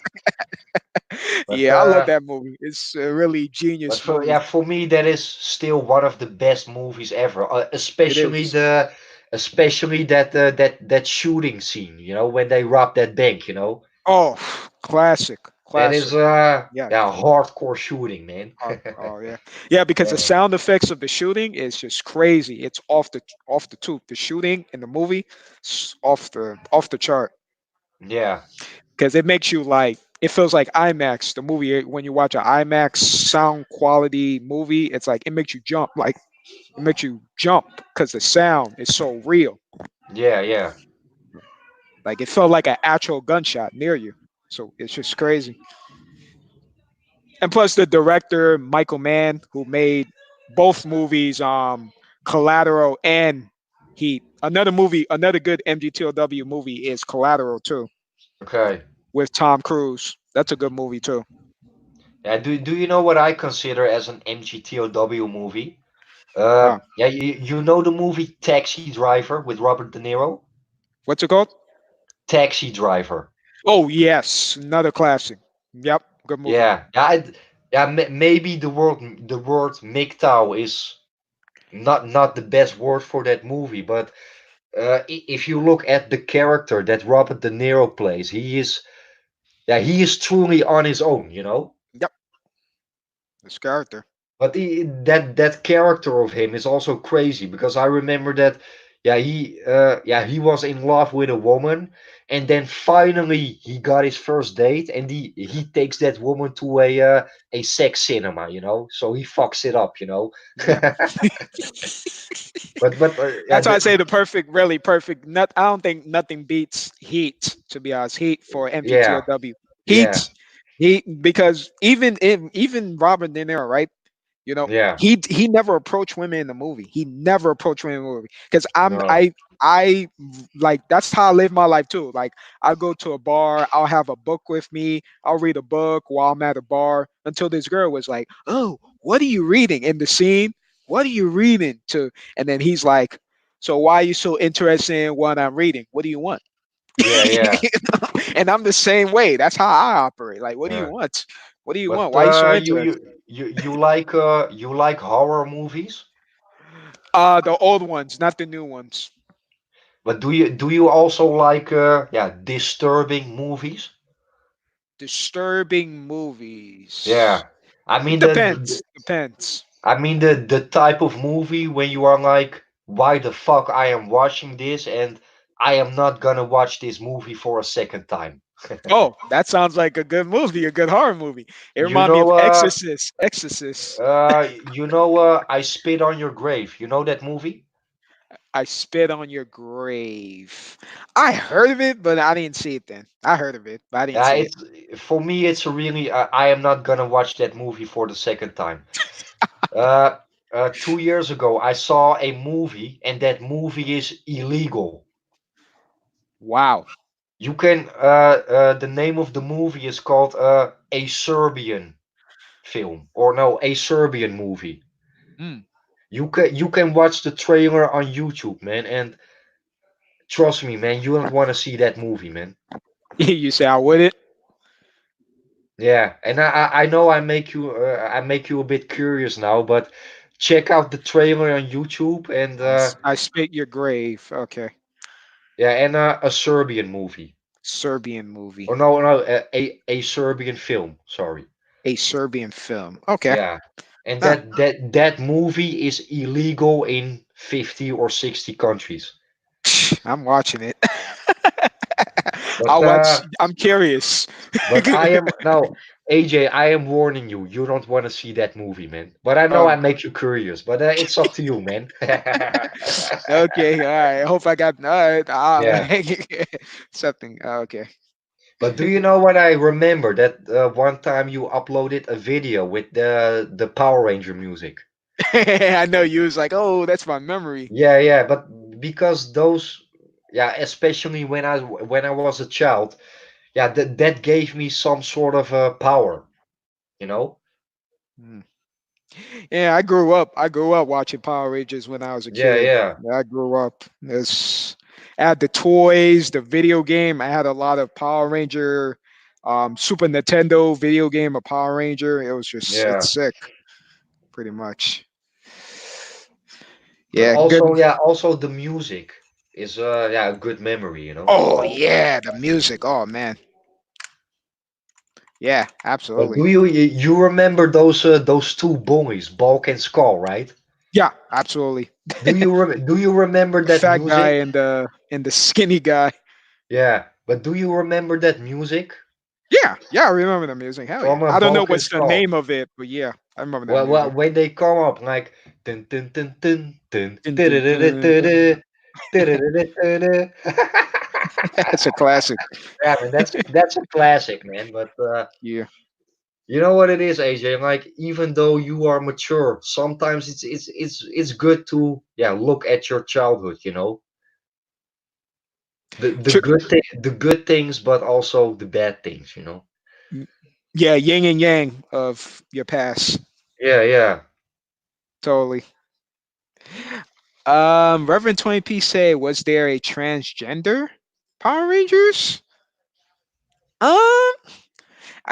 But Yeah, I love that movie. It's a really but genius for movie. yeah, for me that is still one of the best movies ever. It is. Especially that shooting scene. You know when they rob that bank. You know Oh, classic, that is classic. Yeah. yeah, hardcore shooting, man. Oh yeah, yeah. Because the Yeah, sound effects of the shooting is just crazy. It's off the tooth. The shooting in the movie, off the chart. yeah, Because it makes you like, it feels like IMAX. The movie, when you watch an IMAX sound quality movie, it's like it makes you jump. Like it makes you jump because the sound is so real. yeah. Like it felt like an actual gunshot near you. So it's just crazy. And plus the director Michael Mann, who made both movies, Collateral and Heat. Another movie, another good MGTOW movie is Collateral too, Okay. with Tom Cruise. That's a good movie too. Yeah. Do you know what I consider as an MGTOW movie? Uh, Yeah, you know the movie Taxi Driver with Robert De Niro? what's it called? Taxi Driver. Oh yes, another classic. Yep, good movie. Maybe the word MGTOW is not the best word for that movie, but if you look at the character that Robert De Niro plays, he is truly on his own, you know. Yep, this character. But that character of him is also crazy because I remember that, he was in love with a woman, and then finally he got his first date, and he takes that woman to a sex cinema, you know. So he fucks it up, you know. Yeah. But yeah, That's why I say the perfect, really perfect. Not, I don't think nothing beats Heat. To be honest, Heat for yeah, MGTOW. yeah, Heat, Heat, because even Robert De Niro, right? yeah. He never approached women in the movie. He never approached women in the movie because No, I like, that's how I live my life too. Like I go to a bar, I'll have a book with me, I'll read a book while I'm at a bar, until this girl was like, "Oh, what are you reading in the scene? What are you reading to?" And then he's like, "So why are you so interested in what I'm reading? What do you want?" yeah, yeah. And I'm the same way. That's how I operate. Like, what do you Yeah. want? What do you But want? Why are you so interested? you like horror movies? The old ones, not the new ones. But do you also like disturbing movies? Disturbing movies. Yeah. I It mean depends. Depends. the type of movie when you are like, why the fuck I am watching this and I am not gonna watch this movie for a second time. Oh, that sounds like a good movie, a good horror movie. It You reminds me know of Exorcist. Exorcist. I Spit on Your Grave. You know that movie? I spit on your grave. I heard of it, but I didn't see it then. I heard of it, but I didn't Yeah, see it. it's for me. It's a really. I am not gonna watch that movie for the second time. Uh, 2 years ago, I saw a movie, and that movie is illegal. Wow. You can. The name of the movie is called a Serbian film, or no, a Serbian movie. Mm. You can watch the trailer on YouTube, man, and trust me, man, you don't want to see that movie, man. You say I would it? Yeah, and I know I make you a bit curious now, but check out the trailer on YouTube and I spit your grave. Okay. yeah, and a Serbian movie. Serbian Oh movie. no, no, a Serbian film. Sorry. A Serbian film. Okay. Yeah, and Nah, that movie is illegal in 50 or 60 countries. I'm watching it. But I'll watch. I'm curious. I am now, AJ. I am warning you. You don't want to see that movie, man. But I know I Oh, make you curious. But it's up to you, man. okay. All right. I hope I got. All right. Yeah. Something. Okay. But do you know what I remember? That one time you uploaded a video with the Power Ranger music. I know you was like, oh, that's my memory. Yeah, yeah. But because those, yeah, especially when I was a child, yeah, that gave me some sort of power. You know? Hmm. Yeah, I grew up. I grew up watching Power Rangers when I was a Yeah, kid. yeah, Yeah, I grew up. This, I had the toys, the video game. I had a lot of Power Ranger, Super Nintendo video game of Power Ranger. It was just, yeah. it's sick, pretty much. But Yeah, good. also the music is yeah, a good memory. You know? Oh yeah, the music. Oh man, yeah, But absolutely. do you remember those two boys, Bulk and Skull, right? Yeah, absolutely. Do you remember The that fat guy music? and the skinny guy. Yeah, but do you remember that music Yeah, yeah, I remember the music. Hell yeah. from a I don't know Bulk and what's the Skull? name of it, but yeah, I remember that Well, music. when they come up like dun dun dun dun dun Dun, dun, dun. da-da-da-da-da-da, da-da-da-da-da-da. It's a classic. Yeah, man, that's a classic, man. But Yeah. you know what it is, AJ? Like even though you are mature, sometimes it's good to yeah look at your childhood. You know Tr- the good things, but also the bad things. You know. yeah, yin and yang of your past. Yeah, yeah, Totally. Reverend 20p say, was there a transgender Power Rangers? Um,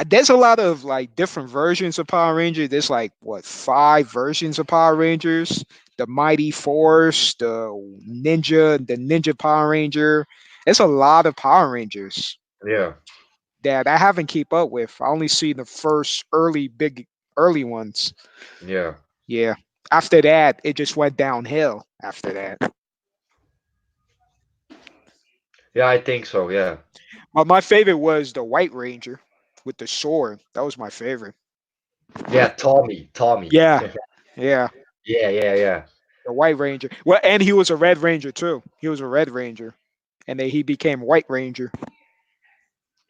there's a lot of like different versions of Power Rangers. There's like what, five versions of Power Rangers? The Mighty Force, the Ninja Power Ranger. It's a lot of Power Rangers yeah, that I haven't keep up with. I only see the first early ones. yeah, Yeah. After that, it just went downhill. After that, yeah. I think so. Yeah, but my favorite was the White Ranger with the sword. That was my favorite. yeah. Tommy. Yeah, yeah. Yeah, yeah, yeah. The White Ranger. Well, and he was a Red Ranger too. He was a Red Ranger, and then he became White Ranger.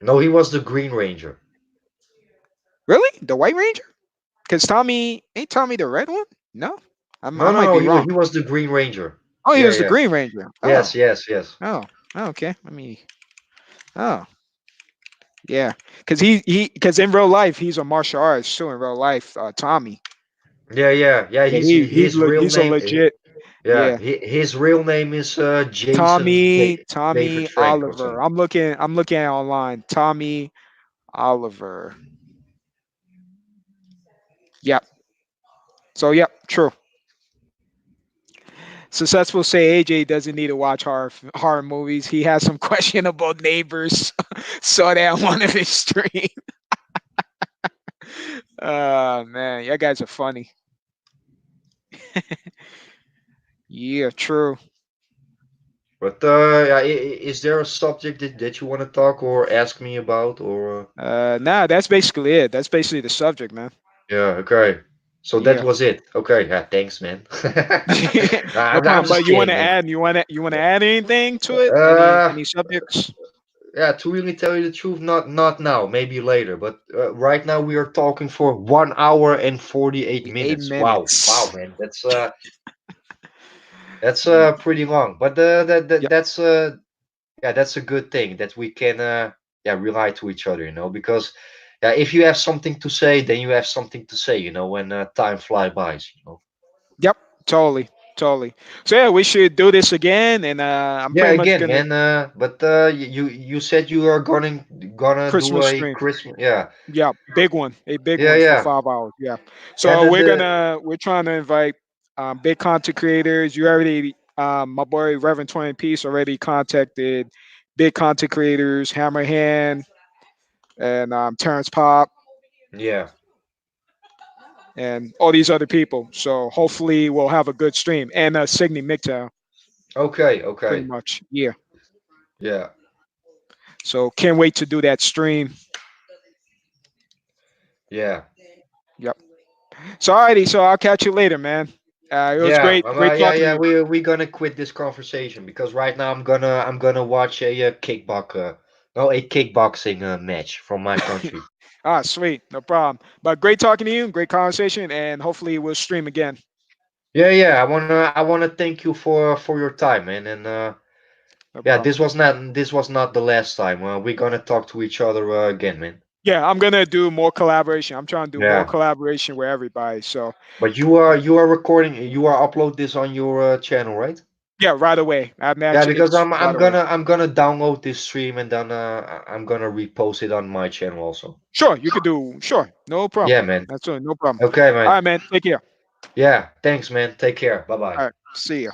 No, he was the Green Ranger. Really, the White Ranger? Because Tommy ain't Tommy the Red one? No, I No, no, might no. be wrong. He was the Green Ranger. Oh, he Yeah, was the yeah. Green Ranger. Oh, Yes, yes, yes. oh, oh, okay. Let me. Oh, yeah. Because in real life he's a martial artist too. In real life, Tommy. Yeah, yeah, yeah. Yeah, His real he's a name. legit. Yeah, Yeah, his real name is Jason David Tommy Frank or Oliver. something. I'm looking at online. Tommy Oliver. Yep. So yep, true. Successful say AJ doesn't need to watch horror movies. He has some questionable neighbors. Saw that on one of his streams. Oh man, you guys are funny. Yeah, true. But yeah, is there a subject that you want to talk or ask me about or? Nah, that's basically it. That's basically the subject, man. Yeah, okay. So that Yeah. was it. Okay, yeah, thanks, man. No I'm problem. just But you want kidding, to man. add? You want to add anything to it? Uh, Any subjects? yeah, to really tell you the truth, not now, maybe later. But right now we are talking for 1 hour and 48 Eight minutes. Wow, wow, minutes. man, that's Ye- pretty long. But Yep. that's yeah, that's a good thing that we can yeah rely to each other, you know, because yeah, if you have something to say, then you have something to say, you know, when time fly by, you know. Yep. Totally. totally. So yeah, we should do this again, and I'm Yeah, pretty much again, gonna man. But you said you are gonna do Christmas a stream. Christmas. Yeah, Yeah, big one, a big yeah, one for yeah, 5 hours. Yeah. yeah. So we're trying to invite big content creators. You already my boy Reverend 20 Piece already contacted big content creators, Hammerhand and Terrence Pop Yeah. and all these other people. So hopefully we'll have a good stream and Signy MGTOW, Okay, pretty okay. much. Yeah. Yeah, So can't wait to do that stream. yeah, Yep. So alrighty, so I'll catch you later, man. It was yeah. great Yeah, talking to yeah. you. We gonna quit this conversation because right now I'm gonna watch a kickbox no a kickboxing match from my country. Ah, sweet, no problem. But great talking to you, great conversation, and hopefully we'll stream again. Yeah, yeah. I wanna thank you for your time, man. And No yeah, problem. this was not the last time. We're gonna talk to each other again, man. Yeah, I'm gonna do more collaboration. I'm trying to do more Yeah. collaboration with everybody. So But you are recording, you are upload this on your channel, right? yeah, right away. I Yeah, match because it's right away. I'm gonna download this stream and then I'm gonna repost it on my channel also. Sure, you could do. Sure, no problem. Yeah, man. That's no problem. Okay, All man. right, man. Take care. Yeah, thanks, man. Take care. Bye bye. All right, see ya.